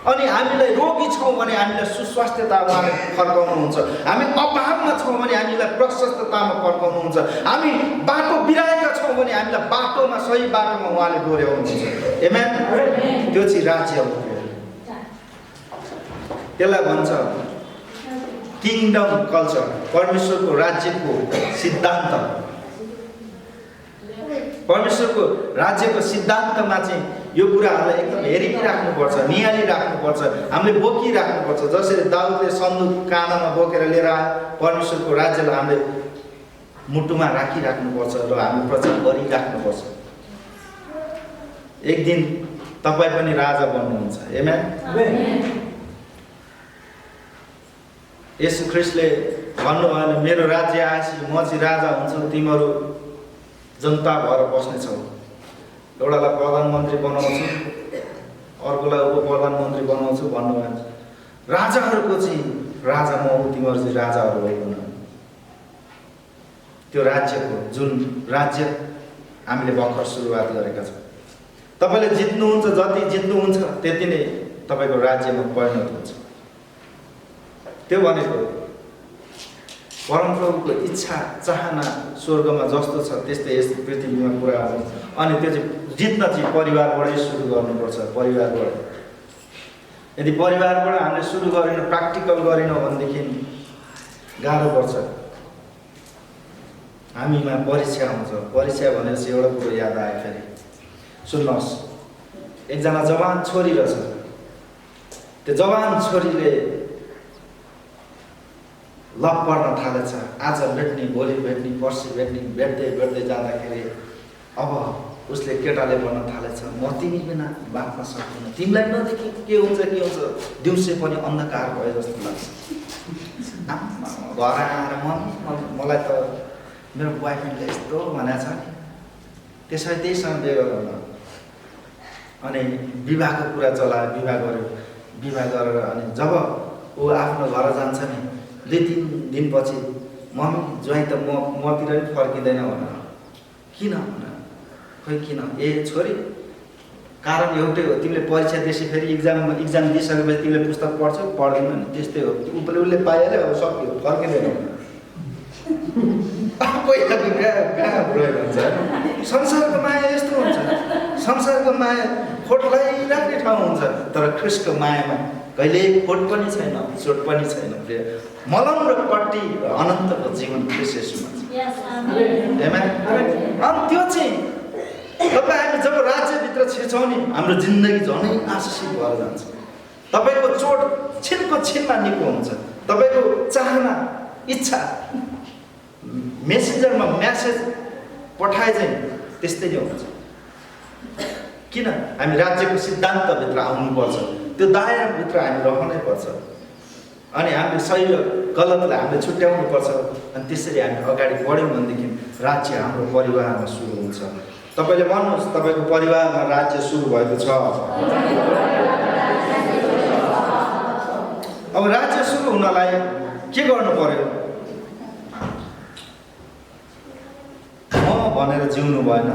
अनि हामीलाई रोगी छौँ भने हामीलाई सुस्वास्थ्यता उहाँले फर्काउनुहुन्छ। हामी अभावमा छौँ भने हामीलाई प्रशस्ततामा फर्काउनुहुन्छ। हामी बाटो बिराएका छौँ भने हामीलाई बाटोमा, सही बाटोमा उहाँले डोर्याउनुहुन्छ। आमेन। त्यो चाहिँ राज्य हो। त्यसलाई भन्छ किङडम कल्चर, परमेश्वरको राज्यको सिद्धान्त। परमेश्वरको राज्यको सिद्धान्तमा चाहिँ यो कुराहरूलाई एकदम हेरिराख्नुपर्छ, निहालिराख्नुपर्छ, हामीले बोकिराख्नुपर्छ। जसरी दाउदले सन्दुक काँधमा बोकेर लिएर परमेश्वरको राज्यलाई हामीले मुटुमा राखिराख्नुपर्छ र हामी प्रचार गरिराख्नुपर्छ। एक दिन तपाईँ पनि राजा बन्नुहुन्छ। आमेन। येशू ख्रिस्टले भन्नुभयो, मेरो राज्य आएपछि म चाहिँ राजा हुन्छु, तिमीहरू जनता भएर बस्नेछौ। एउटालाई प्रधानमन्त्री बनाउँछु, अर्कोलाई उप प्रधानमन्त्री बनाउँछु भन्नुभयो। राजाहरूको चाहिँ राजा म हो, तिमीहरू चाहिँ राजाहरू होइन। त्यो राज्यको जुन राज्य हामीले भर्खर सुरुवात गरेका छौँ। तपाईँले जित्नुहुन्छ, जति जित्नुहुन्छ त्यति नै तपाईँको राज्यमा परिणत हुन्छ। त्यो भनेको परमप्रभुको इच्छा चाहना स्वर्गमा जस्तो छ त्यस्तै यस पृथ्वीमा पुरा हुन्छ। अनि त्यो चाहिँ जित्न चाहिँ परिवारबाटै सुरु गर्नुपर्छ। परिवारबाट यदि परिवारबाट हामीले सुरु गरेनौँ, प्र्याक्टिकल गरेनौँ भनेदेखि गाह्रो पर्छ। हामीमा परीक्षा हुन्छ। परीक्षा भनेपछि एउटा कुरो याद आयो फेरि, सुन्नुहोस्। एकजना जवान छोरी रहेछ। त्यो जवान छोरीले लभ पर्न थालेछ। आज भेट्ने, भोलि भेट्ने, पर्सि भेट्ने, भेट्दै जाँदाखेरि अब उसले केटाले भन्न थालेछ, म तिमी बिना बाँच्न सक्दिनँ, तिमीलाई नदेखि के हुन्छ दिउँसो पनि अन्धकार भयो जस्तो लाग्छ। घर आएर मलाई त मेरो बोयफ्रेन्डले यस्तो भनेको छ नि, त्यसरी त्यहीसँग बिहे गरेर अनि विवाहको कुरा चलायो। विवाह गर्यो। विवाह गरेर अनि जब ऊ आफ्नो घर जान्छ नि, 2-3 दिनपछि मम्मी ज्वाइँ त मतिर पनि फर्किँदैन भनेर। किन भनेर, खोइ किन? ए छोरी, कारण एउटै हो, तिमीले परीक्षा दिएपछि फेरि इक्जाम दिइसकेपछि तिमीले पुस्तक पढ्छौ पढ्दैन नि, त्यस्तै हो। उसले पाइहाल्यो, अब सक्यो, फर्किँदैन। पहिलाको कहाँ प्रयोग हुन्छ? संसारको माया यस्तो हुन्छ। संसारको माया खोट लगाइराख्ने ठाउँ हुन्छ, तर ख्रिस्टको मायामा कहिल्यै खोट पनि छैन, चोट पनि छैन। मलम र पट्टी अनन्तको जीवन ख्रिस्ट येशूमा छ। अनि त्यो चाहिँ तपाईँ हामी जब राज्यभित्र छिर्छौँ नि, हाम्रो जिन्दगी झनै आशिषित भएर जान्छ। तपाईँको चोट छिनको छिनमा निको हुन्छ। तपाईको चाहना इच्छा मेसेन्जरमा म्यासेज पठाए चाहिँ त्यस्तै नै हुन्छ। किन हामी राज्यको सिद्धान्तभित्र आउनुपर्छ, त्यो दायराभित्र हामी रहनै पर्छ अनि हामीले सही र गलतलाई हामीले छुट्याउनु पर्छ अनि त्यसरी हामी अगाडि बढ्यौँ भनेदेखि राज्य हाम्रो परिवारमा सुरु हुन्छ। तपाईले भन्नुहोस् तपाईको परिवारमा राज्य सुरु भएको छ। अब राज्य सुरु हुनलाई के गर्नु पर्यो? म भनेर जिउनु भएन,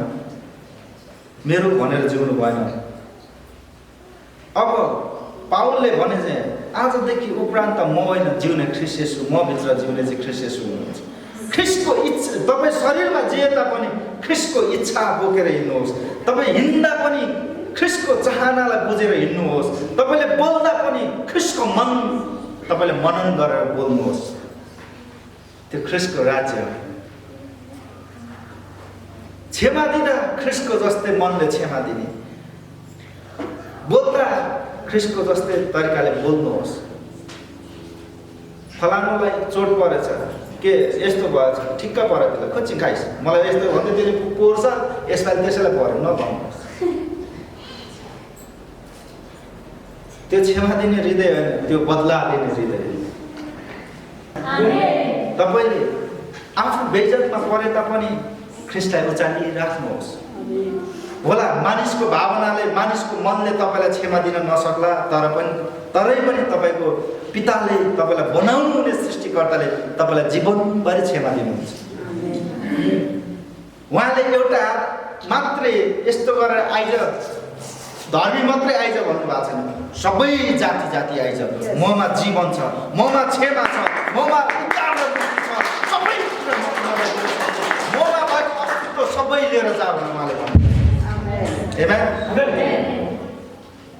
मेरो भनेर जिउनु भएन। अब पाउलले भने चाहिँ आजदेखि उपरान्त म होइन जिउने ख्रीष्ट येशू, म भित्र जिउने चाहिँ ख्रीष्ट येशू हुनुहुन्छ। ख्रीष्टको इच्छा तपाईँ शरीरमा जिए तापनि ख्रीष्टको इच्छा बोकेर हिँड्नुहोस्। तपाईँ हिँड्दा पनि ख्रीष्टको चाहनालाई बुझेर हिँड्नुहोस्। तपाईँले बोल्दा पनि ख्रीष्टको मन तपाईँले मनन गरेर बोल्नुहोस्। त्यो ख्रीष्टको राज्य हो। क्षमा दिँदा ख्रीष्टको जस्तै मनले क्षमा दिने, बोल्दा ख्रीष्टको जस्तै तरिकाले बोल्नुहोस्। फलानुलाई चोट परेछ, के यस्तो भएछ, ठिक्क परेछ, खोज्छिन् खाइस्, मलाई यस्तो भन्दै त्यसले पोर्छ, यसपालि त्यसैलाई पऱ्यो नभन्नुहोस्। त्यो क्षमा दिने हृदय होइन, त्यो बदला लिने हृदय। तपाईँले आफू बेइज्जतमा परे तापनि ख्रीष्टलाई उचालिराख्नुहोस्। होला मानिसको भावनाले मानिसको मनले तपाईँलाई क्षमा दिन नसक्ला, तरै पनि तपाईँको पिताले तपाईँलाई बनाउनु हुने सृष्टिकर्ताले तपाईँलाई जीवनभरि क्षमा दिनुहुन्छ। उहाँले एउटा मात्रै यस्तो गरेर आइज धर्मी मात्रै आइज भन्नुभएको छैन, सबै जाति जाति आइज। ममा जीवन छ, ममा क्षमा छ, ममा उद्धार छ, सबै ममा भएको अस्तित्व सबै लिएर जा भनेर उहाँले भन्नु।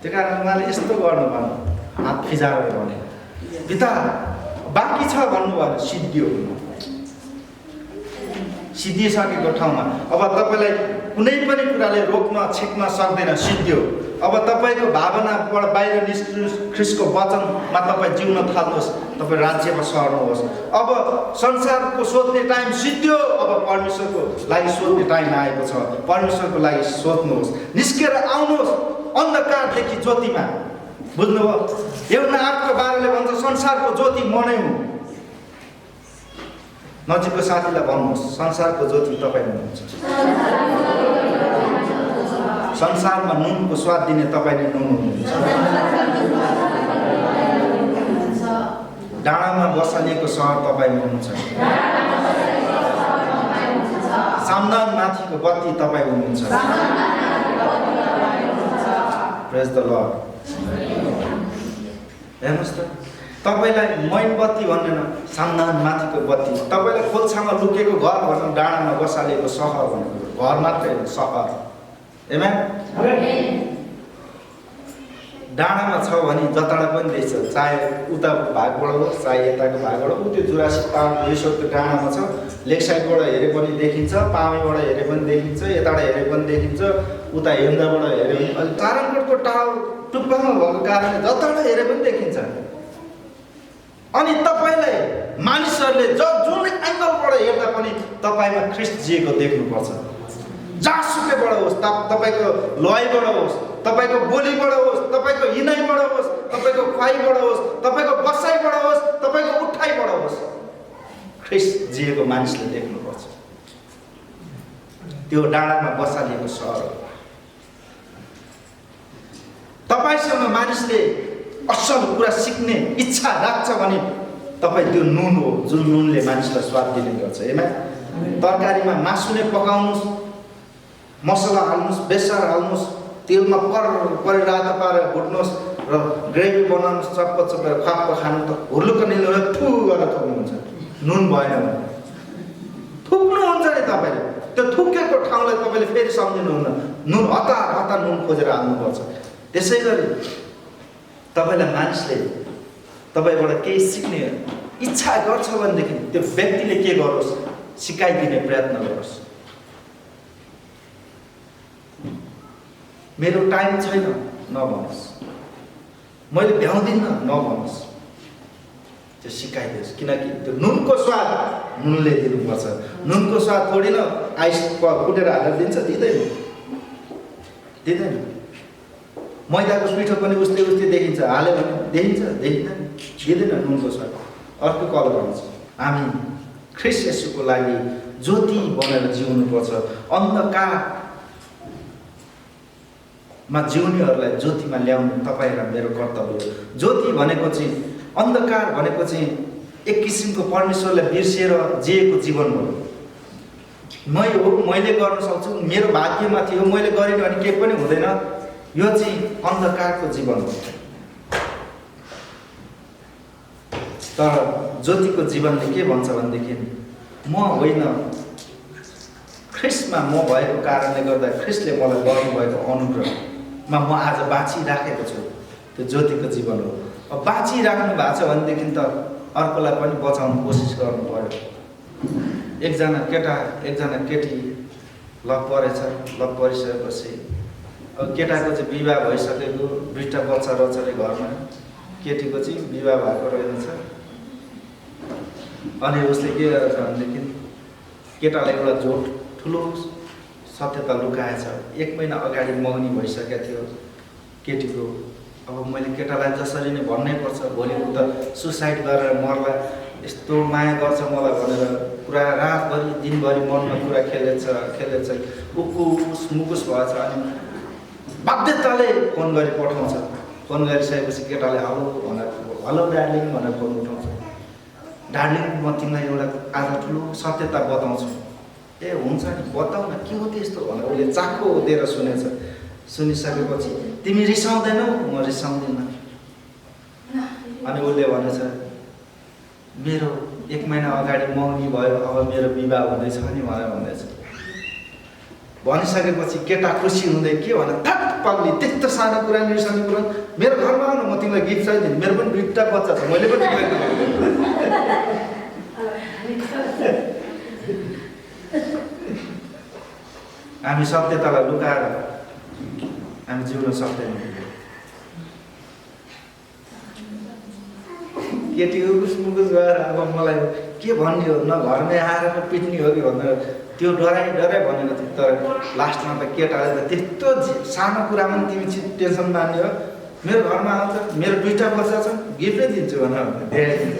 त्यो कारण उहाँले यस्तो गर्नुभयो, हात फिजाएर भने पिता बाँकी छ भन्नुभयो, सिद्धियो। सिद्धिसकेको ठाउँमा अब तपाईँलाई कुनै पनि कुराले रोक्न छेक्न सक्दैन, सिद्धियो। अब तपाईँको भावनाबाट बाहिर निस्किनुहोस्, ख्रीष्टको वचनमा तपाईँ जिउन थाल्नुहोस्, तपाईँ राज्यमा सर्नुहोस्। अब संसारको सोध्ने टाइम सिद्धियो, अब परमेश्वरको लागि सोध्ने टाइम आएको छ। परमेश्वरको लागि सोध्नुहोस्, निस्केर आउनुहोस् अन्धकारदेखि ज्योतिमा। बुझ्नुभयो? यूहन्ना 8:12ले भन्छ संसारको ज्योति म नै हुँ। नजिकको साथीलाई भन्नुहोस् संसारको ज्योति तपाईँ हुनुहुन्छ। संसारमा नुनको स्वाद दिने तपाईँ नै नुन हुनुहुन्छ। डाँडामा बसालिएको सहर तपाईँ हुनुहुन्छ। सामदान माथिको बत्ती तपाईँ हुनुहुन्छ। प्रेज द लर्ड। हेर्नुहोस् त, तपाईँलाई मैनबत्ती भन्दैन, सामदान माथिको बत्ती। तपाईँलाई खोल्छामा लुकेको घर भन्नु, डाँडामा बसालिएको सहर भनेको घर मात्रै हो, सहर। एमेन? डाँडामा छ भने जताडा पनि देख्छ, चाहे उताको भागबाट होस् चाहे यताको भागबाट होस्। त्यो जुरासिक पार्क रिसोर्टको डाँडामा छ, लेक साइडबाट हेरे पनि देखिन्छ, पामेबाट हेरे पनि देखिन्छ, यताबाट हेरे पनि देखिन्छ, उता हेर्दाबाट हेरे पनि। अहिले ताराकोटको टावर टुप्पामा भएको कारणले जताबाट हेरे पनि देखिन्छ। अनि तपाईँलाई मानिसहरूले जुन एङ्गलबाट हेर्दा पनि तपाईँमा ख्रीष्ट जिएको देख्नुपर्छ। जहाँसुकैबाट होस्, तपाईँको लयबाट होस्, तपाईँको बोलीबाट होस्, तपाईँको हिँडाइबाट होस्, तपाईँको खुवाइबाट होस्, तपाईँको बसाइबाट होस्, तपाईँको उठाइबाट होस्, ख्रीष्ट जिएको मानिसले देख्नुपर्छ। त्यो डाँडामा बसालिएको सहर हो। तपाईँसँग मानिसले असल कुरा सिक्ने इच्छा राख्छ भने तपाईँ त्यो नुन हो, जुन नुनले मानिसलाई स्वाद दिने गर्छ। हेमा तरकारीमा मासु नै पकाउनुहोस्, मसला हाल्नुहोस्, बेसार हाल्नुहोस्, तेलमा परिरातो पारेर भुट्नुहोस् र ग्रेभी बनाउनुहोस्, चप्प चप्पेर खाप्प खानु त हुर्लुक्क निलो ठु गरेर थुक्नुहुन्छ। नुन भएन भने थुक्नुहुन्छ नि तपाईँले। त्यो थुकेको ठाउँलाई तपाईँले फेरि सम्झिनुहुन्न, नुन हतार हतार नुन खोजेर हाल्नुपर्छ। त्यसै गरी तपाईँलाई मानिसले तपाईँबाट केही सिक्ने इच्छा गर्छ भनेदेखि त्यो व्यक्तिले के गरोस्, सिकाइदिने प्रयत्न गरोस्। मेरो टाइम छैन नभनुहोस्, मैले भ्याउँदिनँ नभनुहोस्। त्यो सिकाइदियोस्। किनकि त्यो नुनको स्वाद नुनले दिनुपर्छ। नुनको स्वाद थोडी न आइस कुटेर हालेर दिन्छ, दिँदैन। मैदाको पिठो पनि उस्तै देखिन्छ, हाल्यो भने देखिन्छ, देखिँदैन, दिँदैन नुनको स्वाद। अर्को कलर आउँछ। हामी ख्रीष्ट येशूको लागि ज्योति बनेर जिउनुपर्छ। अन्धकारमा जिउनेहरूलाई ज्योतिमा ल्याउनु तपाईँ र मेरो कर्तव्य हो। ज्योति भनेको चाहिँ, अन्धकार भनेको चाहिँ एक किसिमको परमेश्वरलाई बिर्सिएर जिएको जीवन हो। मैले गर्न सक्छु, मेरो भाग्यमा थियो, मैले गरेँ भने केही पनि हुँदैन, यो चाहिँ अन्धकारको जीवन हो। तर ज्योतिको जीवनले के भन्छ भनेदेखि, म होइन, ख्रीष्टमा म भएको कारणले गर्दा ख्रीष्टले मलाई गर्नुभएको अनुग्रहमा म आज बाँचिराखेको छु। त्यो ज्योतिको जीवन हो। अब बाँचिराख्नु भएको छ भनेदेखि त अर्कोलाई पनि बचाउनु कोसिस गर्नु पर्यो। एकजना केटा एकजना केटी लभ परेछ, लभ परिसकेपछि अब केटाको चाहिँ विवाह भइसकेको, 2टा बच्चा रहेछ अरे घरमा, केटीको चाहिँ विवाह भएको रहेछ। अनि उसले के गरेछ भनेदेखि केटालाई एउटा ठुलो सत्यता लुकाएछ। 1 महिना अगाडि मगनी भइसकेको थियो केटीको। अब मैले केटालाई जसरी नै भन्नै पर्छ, भोलि उ त सुसाइड गरेर मर्ला, यस्तो माया गर्छ मलाई भनेर पुरा रातभरि दिनभरि मनमा कुरा खेलेछ उकुस मुकुस भएछ। अनि बाध्यताले फोन गरी पठाउँछ। फोन गरिसकेपछि केटाले हेलो डार्लिङ भनेर फोन उठाउँछ। डार्लिङ, म तिमीलाई एउटा आज ठुलो सत्यता बताउँछु। ए हुन्छ नि, बताउ न, के हो त्यस्तो भनेर उसले चाखो दिएर सुनेछ। सुनिसकेपछि तिमी रिसाउँदैनौ? म रिसाउँदिनँ। अनि उसले भनेछ, मेरो 1 महिना अगाडि मगनी भयो, अब मेरो विवाह हुँदैछ नि भनेर भन्दैछ। भनिसकेपछि केटा खुसी हुँदै के भने, थट पग्ली, त्यस्तो सानो कुरा निर्सानो कुरा, मेरो घरमा आउनु, म तिमीलाई गिफ्ट चाहिँ दिन्छु, मेरो पनि 2टा बच्चा छ, मैले पनि तिमीलाई हामी सत्यतालाई लुकाएर हामी जिउन सक्दैनौँ। केटी उकुस मुकुस गएर अब मलाई के भन्ने हो, न घरमै आएर पिट्ने हो कि भनेर त्यो डराइ भनेको थियो। तर लास्टमा त केटाले त त्यस्तो सानो कुरामा पनि तिमी टेन्सन मान्ने हो, मेरो घरमा आउँछ, मेरो 2टा बच्चा छ, गिफ्टै दिन्छु भनेर देखाइदिन्छ।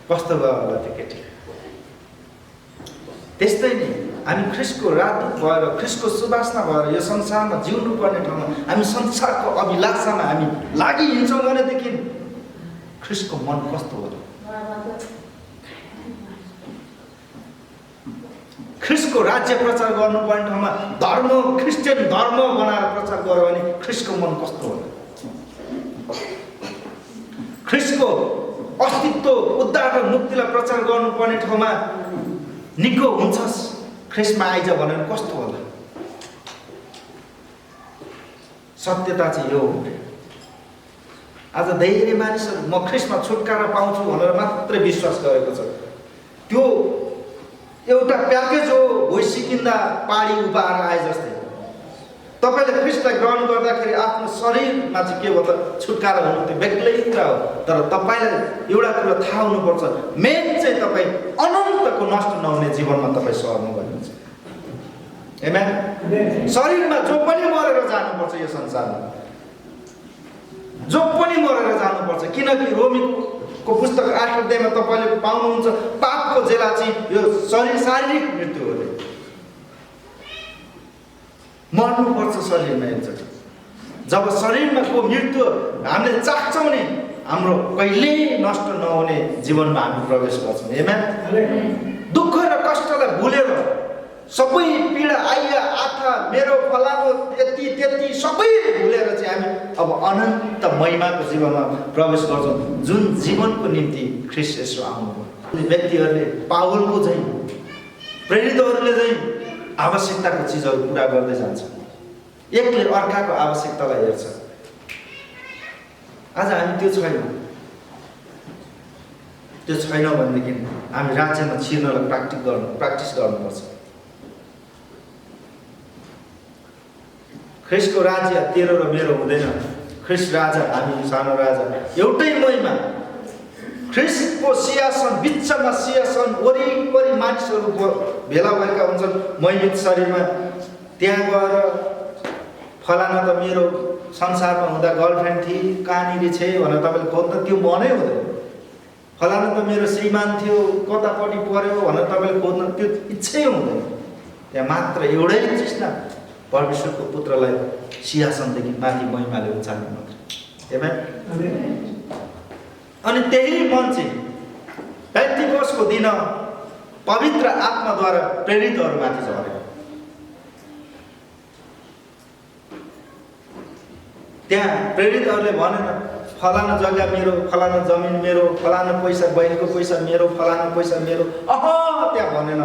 कस्तो भयो होला त्यो केटी। त्यस्तै नि हामी ख्रीष्टको राजदूत भएर, ख्रीष्टको सुवासना भएर यो संसारमा जिउनु पर्ने ठाउँमा हामी संसारको अभिलाषामा हामी लागिहिँड्छौँ भनेदेखि ख्रीष्टको मन कस्तो होला? ख्रीष्टको राज्य प्रचार गर्नुपर्ने ठाउँमा धर्म, क्रिस्चियन धर्म बनाएर प्रचार गर्यो भने ख्रीष्टको मन कस्तो होला? ख्रीष्टको अस्तित्व, उद्धार र मुक्तिलाई प्रचार गर्नुपर्ने ठाउँमा निको हुन्छस्, ख्रीष्टमा आइज भनेर कस्तो होला? सत्यता चाहिँ यो हो। आज धेरै मानिसहरू म ख्रीष्टमा छुटकारा पाउँछु भनेर मात्रै विश्वास गरेको छ। त्यो एउटा प्याकेज हो, भुइँ किन्दा पाडी उभाएर आए जस्तै। तपाईँले ख्रीष्टलाई ग्रहण गर्दाखेरि आफ्नो शरीरमा चाहिँ के हो त छुटकारा हुनु, त्यो बेग्लै कुरा हो। तर तपाईँलाई एउटा कुरा थाहा हुनुपर्छ, मेन चाहिँ तपाईँ अनन्तको नष्ट नहुने जीवनमा तपाईँ सर्नु भन्नुहुन्छ। आमेन। शरीरमा जो पनि मरेर जानुपर्छ, यो संसारमा जो पनि मरेर जानुपर्छ। किनकि रोमीको पुस्तक 8 अध्यायमा तपाईँले पाउनुहुन्छ, पापको जेला चाहिँ यो शारीरिक मृत्यु हो। मर्नुपर्छ शरीरमा एकचोटि। जब शरीरमा को मृत्यु हामीले चाख्छौँ नि, हाम्रो कहिल्यै नष्ट नहुने जीवनमा हामी प्रवेश गर्छौँ। आमेन। दुःख र कष्टलाई भुलेर, सबै पीडा आइया आथा मेरो फलानो यति त्यति सबै भुलेर चाहिँ हामी अब अनन्त महिमाको जीवनमा प्रवेश गर्छौँ, जुन जीवनको निम्ति ख्रीष्ट येशू आउनुभयो। व्यक्तिहरूले पावलको चाहिँ, प्रेरितहरूले चाहिँ आवश्यकताको चिजहरू पुरा गर्दै जान्छ, एकले अर्काको आवश्यकतालाई हेर्छ। आज हामी त्यो छैनौँ। त्यो छैनौँ भनेदेखि हामी राज्यमा छिर्नलाई प्र्याक्टिस गर्नुपर्छ। ख्रीष्टको राज्य तेरो र मेरो हुँदैन, ख्रिस्ट राजा, हामी सानो राजा, एउटै महिमा। ख्रिस्टको सिंहासन बिचमा, सिंहासन वरिपरि मानिसहरू भेला भएका हुन्छन् महिमित शरीरमा। त्यहाँ गएर फलाना त मेरो संसारमा हुँदा गर्लफ्रेन्ड थिए, कहाँनिर छे भनेर तपाईँले खोज्दा त्यो मनै हुँदैन। फलाना त मेरो श्रीमान थियो, कतापट्टि पर्यो भनेर तपाईँले खोज्न त्यो इच्छै हुँदैन। त्यहाँ मात्र एउटै तृष्णा, परमेश्वरको पुत्रलाई सिंहासनदेखि माथि महिमाले उचाल्नु मात्र। अनि त्यही मन चाहिँ पेन्टिकोस्टको दिन पवित्र आत्माद्वारा प्रेरितहरूमाथि झऱ्यो। त्यहाँ प्रेरितहरूले भनेन फलाना जग्गा मेरो, फलाना जमिन मेरो, फलाना पैसा बहिनीको पैसा मेरो, फलाना पैसा मेरो, त्यहाँ भनेन।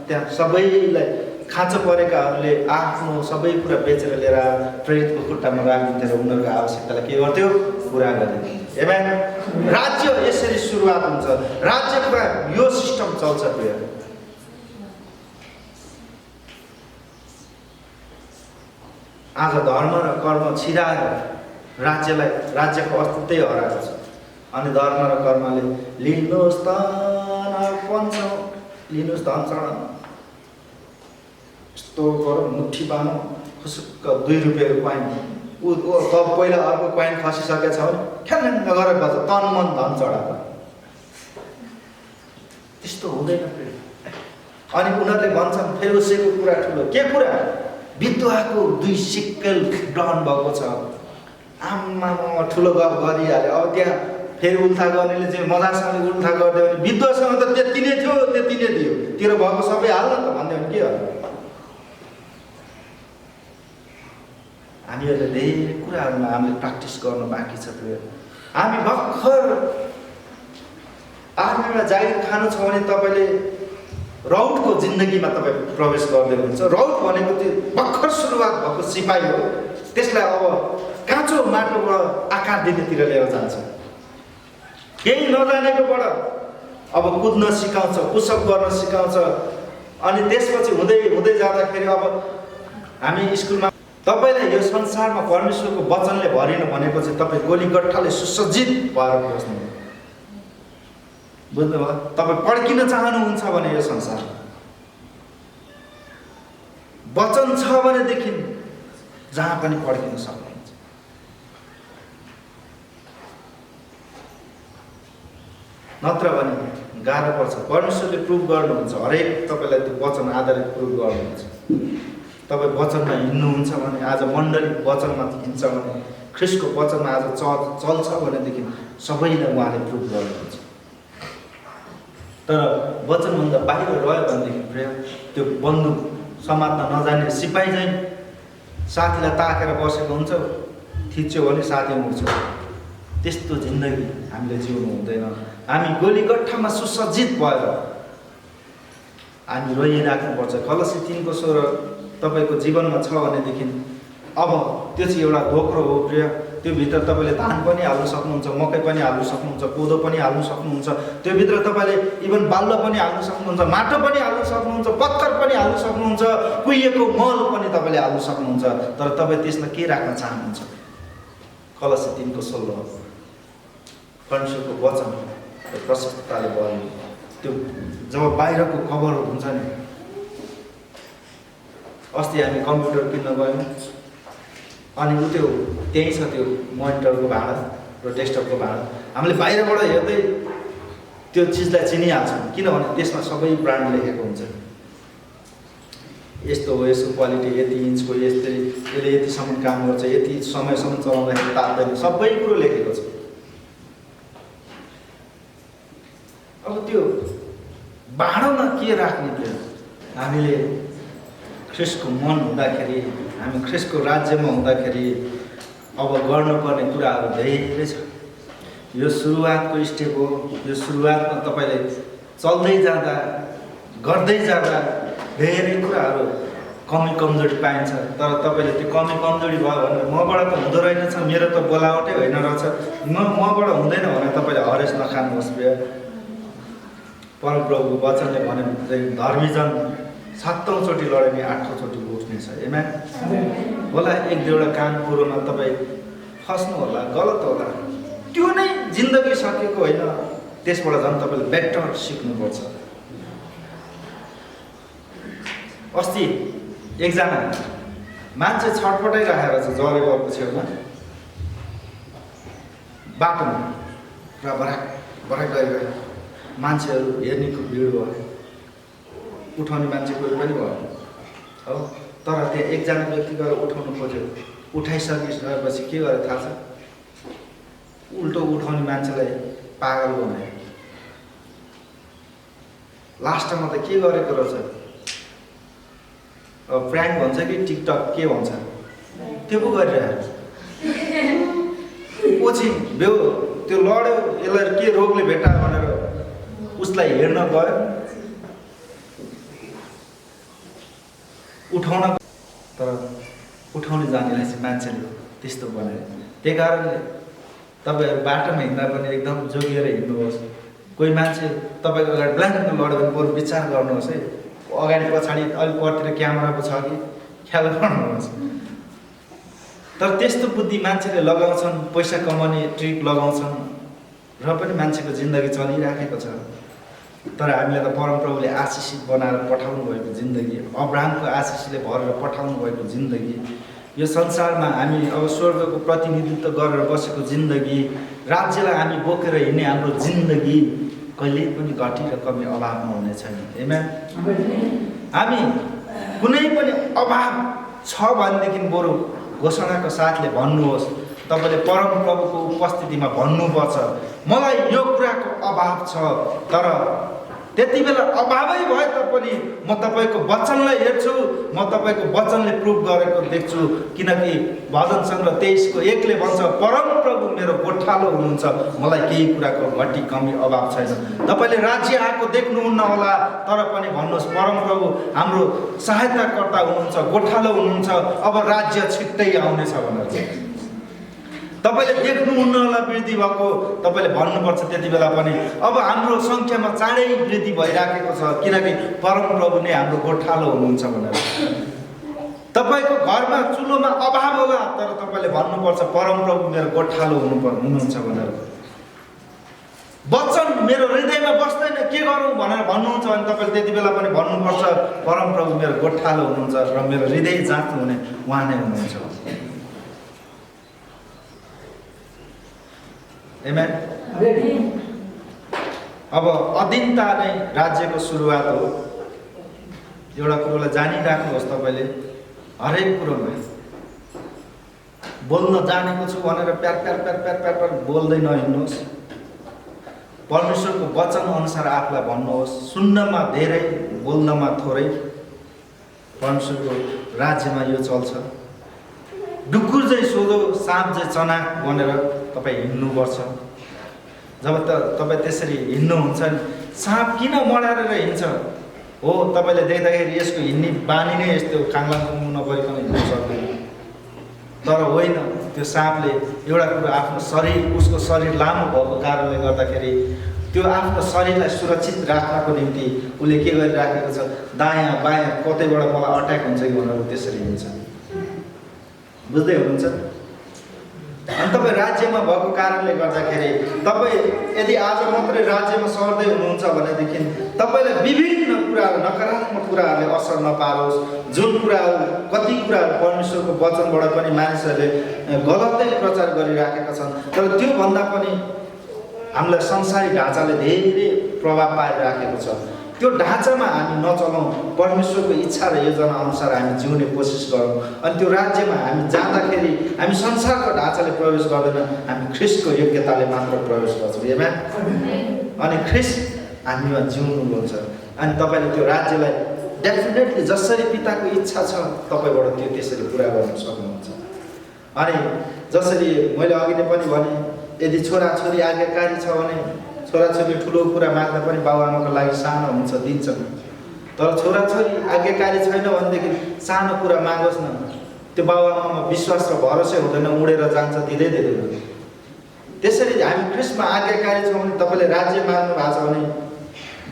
त्यहाँ सबैलाई खाँचो परेकाहरूले आफ्नो सबै कुरा बेचेर लिएर प्रेरितको खुट्टामा राखिदिन्थ्यो र उनीहरूको आवश्यकतालाई के गर्थ्यो, पुरा गरिदिन्थ्यो। एमेन। राज्य यसरी सुरुवात हुन्छ, राज्यमा यो सिस्टम चल्छ। प्रिय, आज धर्म र कर्म छिराएर राज्यको अस्तित्वै हराएको छ। अनि धर्म र कर्मले लिनुहोस् त पञ्च, लिनुहोस् धन चढाउन, यस्तो गरौँ, मुठी बानो, खुसुक्क 2 रुपियाँको कोइन, पहिला अर्को कोइन खसिसकेको छ भने ख्याङ्ग गरेर बस्छ, तन मन धन चढाएको। त्यस्तो हुँदैन। अनि उनीहरूले भन्छन् फेरि उसैको कुरा ठुलो, के कुरा? विधवाको 2 सिक्कल ग्रहण भएको छ। आम्मा ठुलो गफ गरिहाल्यो। अब त्यहाँ फेरि उल्था गर्नेले चाहिँ मजासँगले उल्था गरिदियो भने विधवासँग त त्यति नै थियो, त्यति नै दियो, तेरो भएको सबै हाल्न त भन्दै भने के हो? हामीहरूले धेरै कुराहरूमा हामीले प्र्याक्टिस गर्नु बाँकी छ। हामी भर्खर आर्मीमा जागिर खानु छ भने तपाईँले राउटको जिन्दगीमा तपाईँ प्रवेश गर्दै हुनुहुन्छ। राउट भनेको त्यो भर्खर सुरुवात भएको सिपाही हो। त्यसलाई अब काँचो माटोबाट आकार दिनेतिर लिएर जान्छ। केही नजानेकोबाट अब कुद्न सिकाउँछ, पुसअप गर्न सिकाउँछ। अनि त्यसपछि हुँदै हुँदै जाँदाखेरि अब हामी स्कुलमा तपाईँलाई यो संसारमा परमेश्वरको वचनले भरिनु भनेको चाहिँ तपाईँ गोलीगट्ठाले सुसज्जित भएर बस्नु। बुझ्नुभयो? तपाईँ पड्किन चाहनुहुन्छ भने यो संसार वचन छ भनेदेखि जहाँ पनि पड्किन सक्नुहुन्छ। नत्र भने गाह्रो पर्छ। परमेश्वरले प्रुभ गर्नुहुन्छ, हरेक तपाईँलाई त्यो वचन आधारित प्रुभ गर्नुहुन्छ। तपाईँ वचनमा हिँड्नुहुन्छ भने, आज मण्डली वचनमा हिँड्छ भने, ख्रिस्टको वचनमा आज चल्छ भनेदेखि सबैलाई उहाँले प्रुभ गर्नुहुन्छ। तर वचनभन्दा बाहिर रह्यो भनेदेखि त्यो बन्दुक समात्न नजाने सिपाही चाहिँ साथीलाई ताकेर बसेको हुन्छ, थिच्यो भने साथी उठ्छ। त्यस्तो जिन्दगी हामीले जिउनु हुँदैन। हामी गोलीगट्ठामा सुसज्जित भएर हामी रोइराख्नुपर्छ। कलसी 3:16 तपाईँको जीवनमा छ भनेदेखि अब त्यो चाहिँ एउटा ढोक्रो हो। प्रिय, त्यो भित्र तपाईँले धान पनि हाल्नु सक्नुहुन्छ, मकै पनि हाल्नु सक्नुहुन्छ, कोदो पनि हाल्नु सक्नुहुन्छ। त्यो भित्र तपाईँले इभन बालुवा पनि हाल्नु सक्नुहुन्छ, माटो पनि हाल्नु सक्नुहुन्छ, पत्थर पनि हाल्नु सक्नुहुन्छ, कुहिएको मल पनि तपाईँले हाल्नु सक्नुहुन्छ। तर तपाईँ त्यसमा के राख्न चाहनुहुन्छ? कलसी 3:16 परमेश्वरको वचन प्रशस्तताले भयो। त्यो जब बाहिरको कभर हुन्छ नि, अस्ति हामी कम्प्युटर किन्न गयौँ अनि त्यो त्यहीँ छ त्यो मोनिटरको भाडा र डेस्कटपको भाडा। हामीले बाहिरबाट हेर्दै त्यो चिजलाई चिनिहाल्छौँ, किनभने त्यसमा सबै ब्रान्ड लेखेको हुन्छ। यस्तो हो, यसको क्वालिटी यति इन्चको, यसले यतिसम्म काम गर्छ, यति समयसम्म चलाउँदाखेरि तात्दैन, सबै कुरो लेखेको छ। अब त्यो भाँडोमा के राख्ने? थियो हामीले ख्रिस्टको मन हुँदाखेरि, हामी ख्रिस्टको राज्यमा हुँदाखेरि अब गर्नुपर्ने कुराहरू धेरै छ। यो सुरुवातको स्टेप हो। यो सुरुवातमा तपाईँले चल्दै जाँदा, गर्दै जाँदा धेरै कुराहरू कमी कमजोरी पाइन्छ। तर तपाईँले त्यो कमी कमजोरी भयो भने मबाट त हुँदो रहेनछ, मेरो त बोलावटै होइन रहेछ, मबाट हुँदैन भने तपाईँले हरेस नखानुहोस्। परमप्रभुको वचनले भने धर्मीजन 7औं चोटि लड्यो भने 8औं चोटि उठ्नेछ। एमेन। होला 1-2वटा काम कुरोमा तपाईँ फस्नु होला, गलत होला, त्यो नै जिन्दगी सकेको होइन। त्यसबाट झन् तपाईँले बेटर सिक्नुपर्छ। अस्ति एकजना मान्छे छटपटाइराखेर छ जरेको छेउमा बाटोमा र बराक बराक गरिरह्यो। मान्छेहरू हेर्नेको भिड भयो, उठाउने मान्छे कोही पनि भयो हो। तर त्यहाँ एकजना व्यक्ति गएर उठाउनु खोज्यो, उठाइसकेपछि के गर्यो थाहा छ? उल्टो उठाउने मान्छेलाई पागल बनायो। लास्टमा त के गरेको रहेछ? प्र्याङ्क भन्छ कि टिकटक के भन्छ त्यो पो गरिरहेको। पछि बेउ त्यो लड्यो, यसलाई के रोगले भेटा भनेर उसलाई हेर्न गयो, उठाउन, तर उठाउने जानेलाई चाहिँ मान्छेले त्यस्तो बनायो। त्यही कारणले तपाईँहरू बाटोमा हिँड्दा पनि एकदम जोगिएर हिँड्नुहोस्। कोही मान्छे तपाईँको अगाडि ब्ल्याङ्क लड्यो भने बरु विचार गर्नुहोस् है, अगाडि पछाडि अलिक परतिर क्यामेरा पो छ कि ख्याल गर्नुहोस्। तर त्यस्तो बुद्धि मान्छेले लगाउँछन्, पैसा कमाउने ट्रिक लगाउँछन् र पनि मान्छेको जिन्दगी चलिराखेको छ। तर हामीलाई त परमप्रभुले आशिषित बनाएर पठाउनु भएको जिन्दगी, अब्राहमको आशिषले भरेर पठाउनु भएको जिन्दगी, यो संसारमा हामी अब स्वर्गको प्रतिनिधित्व गरेर बसेको जिन्दगी, राज्यलाई हामी बोकेर हिँड्ने हाम्रो जिन्दगी कहिल्यै पनि घटी र कमी अभावमा हुने छैन। आमेन। हामी कुनै पनि अभाव छ भनेदेखि बरु घोषणाको साथले भन्नुहोस्। तपाईँले परमप्रभुको उपस्थितिमा भन्नुपर्छ, मलाई यो कुराको अभाव छ, तर त्यति बेला अभावै भए तापनि म तपाईँको वचनलाई हेर्छु, म तपाईँको वचनले प्रुभ गरेको देख्छु। किनकि भजन सङ्ग्रह 23:1 भन्छ, परमप्रभु मेरो गोठालो हुनुहुन्छ, मलाई केही कुराको घटी कमी अभाव छैन। तपाईँले राज्य आएको देख्नुहुन्न होला, तर पनि भन्नुहोस् परमप्रभु हाम्रो सहायताकर्ता हुनुहुन्छ, गोठालो हुनुहुन्छ, अब राज्य छिट्टै आउनेछ भनेर। तपाईँले देख्नुहुन्न होला वृद्धि भएको, तपाईँले भन्नुपर्छ त्यति बेला पनि अब हाम्रो सङ्ख्यामा चाँडै वृद्धि भइराखेको छ, किनकि परमप्रभु नै हाम्रो गोठालो हुनुहुन्छ भनेर। तपाईँको घरमा चुलोमा अभाव होला, तर तपाईँले भन्नुपर्छ परमप्रभु मेरो गोठालो हुनुहुन्छ भनेर। वचन मेरो हृदयमा बस्दैन, के गरौँ भनेर भन्नुहुन्छ भने तपाईँले त्यति बेला पनि भन्नुपर्छ परमप्रभु मेरो गोठालो हुनुहुन्छ र मेरो हृदय जाँच्नु हुने उहाँ नै हुनुहुन्छ। आमेन। अब अधीनता नै राज्यको सुरुवात हो। एउटा कुरोलाई जानिराख्नुहोस्, तपाईँले हरेक कुरोमा बोल्न जानेको छु भनेर प्यार प्यार प्यार प्यार प्यार प्यार बोल्दै नहिँड्नुहोस्। परमेश्वरको वचन अनुसार आफूलाई भन्नुहोस्, सुन्नमा धेरै बोल्नमा थोरै। परमेश्वरको राज्यमा यो चल्छ। डुकुर चाहिँ सोधो, साँप चाहिँ चना भनेर तपाईँ हिँड्नुपर्छ। जब तपाईँ त्यसरी हिँड्नुहुन्छ, साँप किन मडारेर हिँड्छ हो, तपाईँले देख्दाखेरि यसको हिँड्ने बानी नै यस्तो खाङलाङ नपरिकन हिँड्नु सक्दैन। तर होइन, त्यो साँपले एउटा कुरो आफ्नो शरीर, उसको शरीर लामो भएको कारणले गर्दाखेरि त्यो आफ्नो शरीरलाई सुरक्षित राख्नको निम्ति उसले के गरिराखेको छ, दायाँ बायाँ कतैबाट मलाई अट्याक हुन्छ कि भनेर त्यसरी हिँड्छ। बुझ्दै हुनुहुन्छ? अनि तपाईँ राज्यमा भएको कारणले गर्दाखेरि तपाईँ यदि आज मात्रै राज्यमा सर्दै हुनुहुन्छ भनेदेखि तपाईँलाई विभिन्न कुराहरू, नकारात्मक कुराहरूले असर नपारोस्। जुन कुराहरू, कति कुराहरू परमेश्वरको वचनबाट पनि मानिसहरूले गलतै प्रचार गरिराखेका छन्, तर त्योभन्दा पनि हामीलाई संसारी ढाँचाले धेरै प्रभाव पारिराखेको छ। त्यो ढाँचामा हामी नचलौँ, परमेश्वरको इच्छा र योजना अनुसार हामी जिउने कोसिस गरौँ। अनि त्यो राज्यमा हामी जाँदाखेरि हामी संसारको ढाँचाले प्रवेश गर्दैनौँ, हामी ख्रिस्टको योग्यताले मात्र प्रवेश गर्छौँ। आमेन। अनि ख्रिस्ट हामीमा जिउनुहुन्छ। अनि तपाईँले त्यो राज्यलाई डेफिनेटली जसरी पिताको इच्छा छ तपाईँबाट त्यो त्यसरी पुरा गर्न सक्नुहुन्छ। अनि जसरी मैले अघि नै पनि भने, यदि छोराछोरी आज्ञाकारी छ भने छोराछोरी ठुलो कुरा माग्दा पनि बाबुआमाको लागि सानो हुन्छ, दिन्छन्। तर छोराछोरी आज्ञाकारी छैन भनेदेखि सानो कुरा मागोस् न, त्यो बाबुआमामा विश्वास र भरोसा हुँदैन, उडेर जान्छ, दिँदै दिँदैन। त्यसरी हामी ख्रिस्टमा आज्ञाकारी छौँ भने, तपाईँले राज्य माग्नु भएको छ भने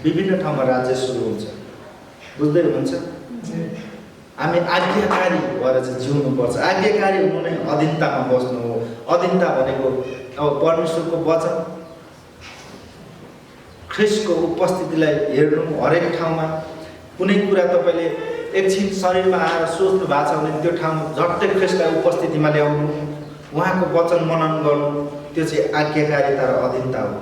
विभिन्न ठाउँमा राज्य सुरु हुन्छ। बुझ्दै हुनुहुन्छ? हामी आज्ञाकारी भएर चाहिँ जिउनुपर्छ। आज्ञाकारी हुनु नै अधीनतामा बस्नु हो। अधीनता भनेको अब परमेश्वरको वचन, ख्रिस्टको उपस्थितिलाई हेर्नु हरेक ठाउँमा। कुनै कुरा तपाईँले एकछिन शरीरमा आएर सोच्नु भएको छ भने त्यो ठाउँमा झट्टै ख्रिस्टलाई उपस्थितिमा ल्याउनु, उहाँको वचन मनन गर्नु, त्यो चाहिँ आज्ञाकारिता र अधीनता हो।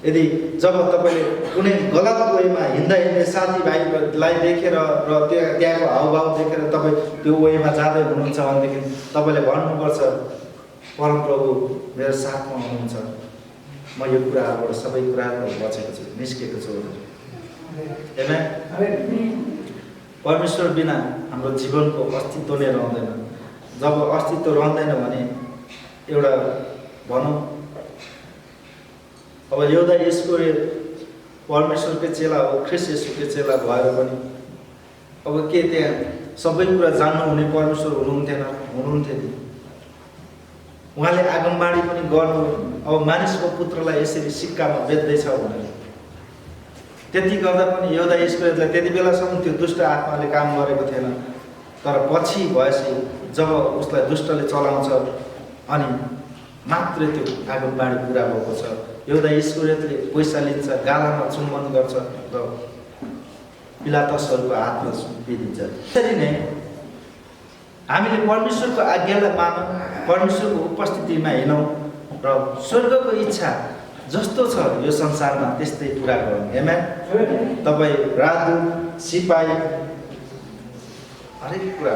यदि जब तपाईँले कुनै गलत वेमा हिँड्दै साथीभाइलाई देखेर र त्यहाँको हावभाव देखेर तपाईँ त्यो वेमा जाँदै हुनुहुन्छ भनेदेखि तपाईँले भन्नुपर्छ, परमप्रभु मेरो साथमा हुनुहुन्छ, म यो कुराहरूबाट सबै कुराहरू बचेको छु, निस्केको छु। परमेश्वर बिना हाम्रो जीवनको अस्तित्व नै रहँदैन। जब अस्तित्व रहँदैन भने एउटा भनौँ अब यहुदा इस्करियोत परमेश्वरकै चेला हो, ख्रिस्ट येशूकै चेला भएर पनि अब के त्यहाँ सबै कुरा जान्नुहुने परमेश्वर हुनुहुन्थ्यो नि। उहाँले आगमबाणी पनि गर्नु, अब मानिसको पुत्रलाई यसरी सिक्कामा बेच्दैछ भनेर त्यति गर्दा पनि यहुदा इस्करियोतलाई त्यति बेलासम्म त्यो दुष्ट आत्माले काम गरेको थिएन। तर पछि भएपछि जब उसलाई दुष्टले चलाउँछ अनि मात्रै त्यो आगमबाणी पुरा भएको छ। यहुदा इस्करियोतले पैसा लिन्छ, गालामा चुम्बन गर्छ र पिलातसहरूको हातमा सुम्पिदिन्छ। त्यसरी नै हामीले परमेश्वरको आज्ञालाई मानौँ, परमेश्वरको उपस्थितिमा हिँडौँ र स्वर्गको इच्छा जस्तो छ यो संसारमा त्यस्तै पुरा गरौँ। आमेन। तपाईँ राजदूत, सिपाही हरेक कुरा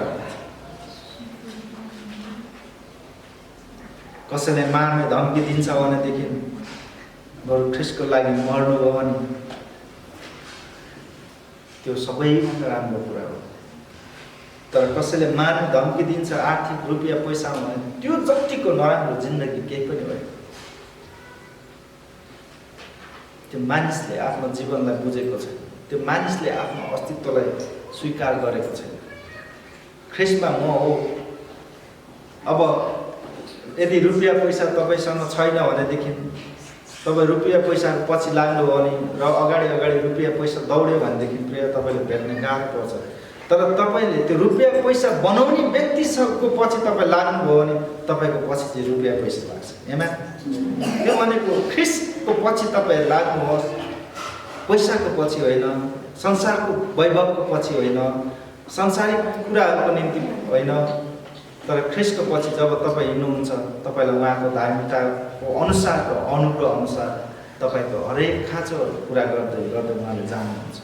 कसैले मार्ने धम्की दिन्छ भनेदेखि बरु ख्रिस्टको लागि मर्नुभयो भने त्यो सबैभन्दा राम्रो कुरा हो। तर कसैले मार्ने धम्की दिन्छ आर्थिक रुपियाँ पैसा भने त्यो जतिको नराम्रो जिन्दगी केही पनि होइन। त्यो मानिसले आफ्नो जीवनलाई बुझेको छैन, त्यो मानिसले आफ्नो अस्तित्वलाई स्वीकार गरेको छैन। ख्रिस्टमा म हो। अब यदि रुपियाँ पैसा तपाईँसँग छैन भनेदेखि तपाईँ रुपियाँ पैसाको पछि लाग्नुभयो भने र अगाडि रुपियाँ पैसा दौड्यो भनेदेखि प्रिय तपाईँले भेट्ने गाह्रो पर्छ। तर तपाईँले त्यो रुपियाँ पैसा बनाउने व्यक्तिको पछि तपाईँ लाग्नुभयो भने तपाईँको पछि चाहिँ रुपियाँ पैसा लाग्छ। एमा त्यो भनेको ख्रिस्टको पछि तपाईँ लाग्नुहोस्, पैसाको पछि होइन, संसारको वैभवको पछि होइन, संसारिक कुराहरूको निम्ति होइन। तर ख्रिस्टको पछि जब तपाईँ हिँड्नुहुन्छ तपाईँलाई उहाँको धार्मिकताको अनुसारको अनुग्रह अनुसार तपाईँको हरेक खाँचोहरू पुरा गर्दै उहाँले जान्नुहुन्छ।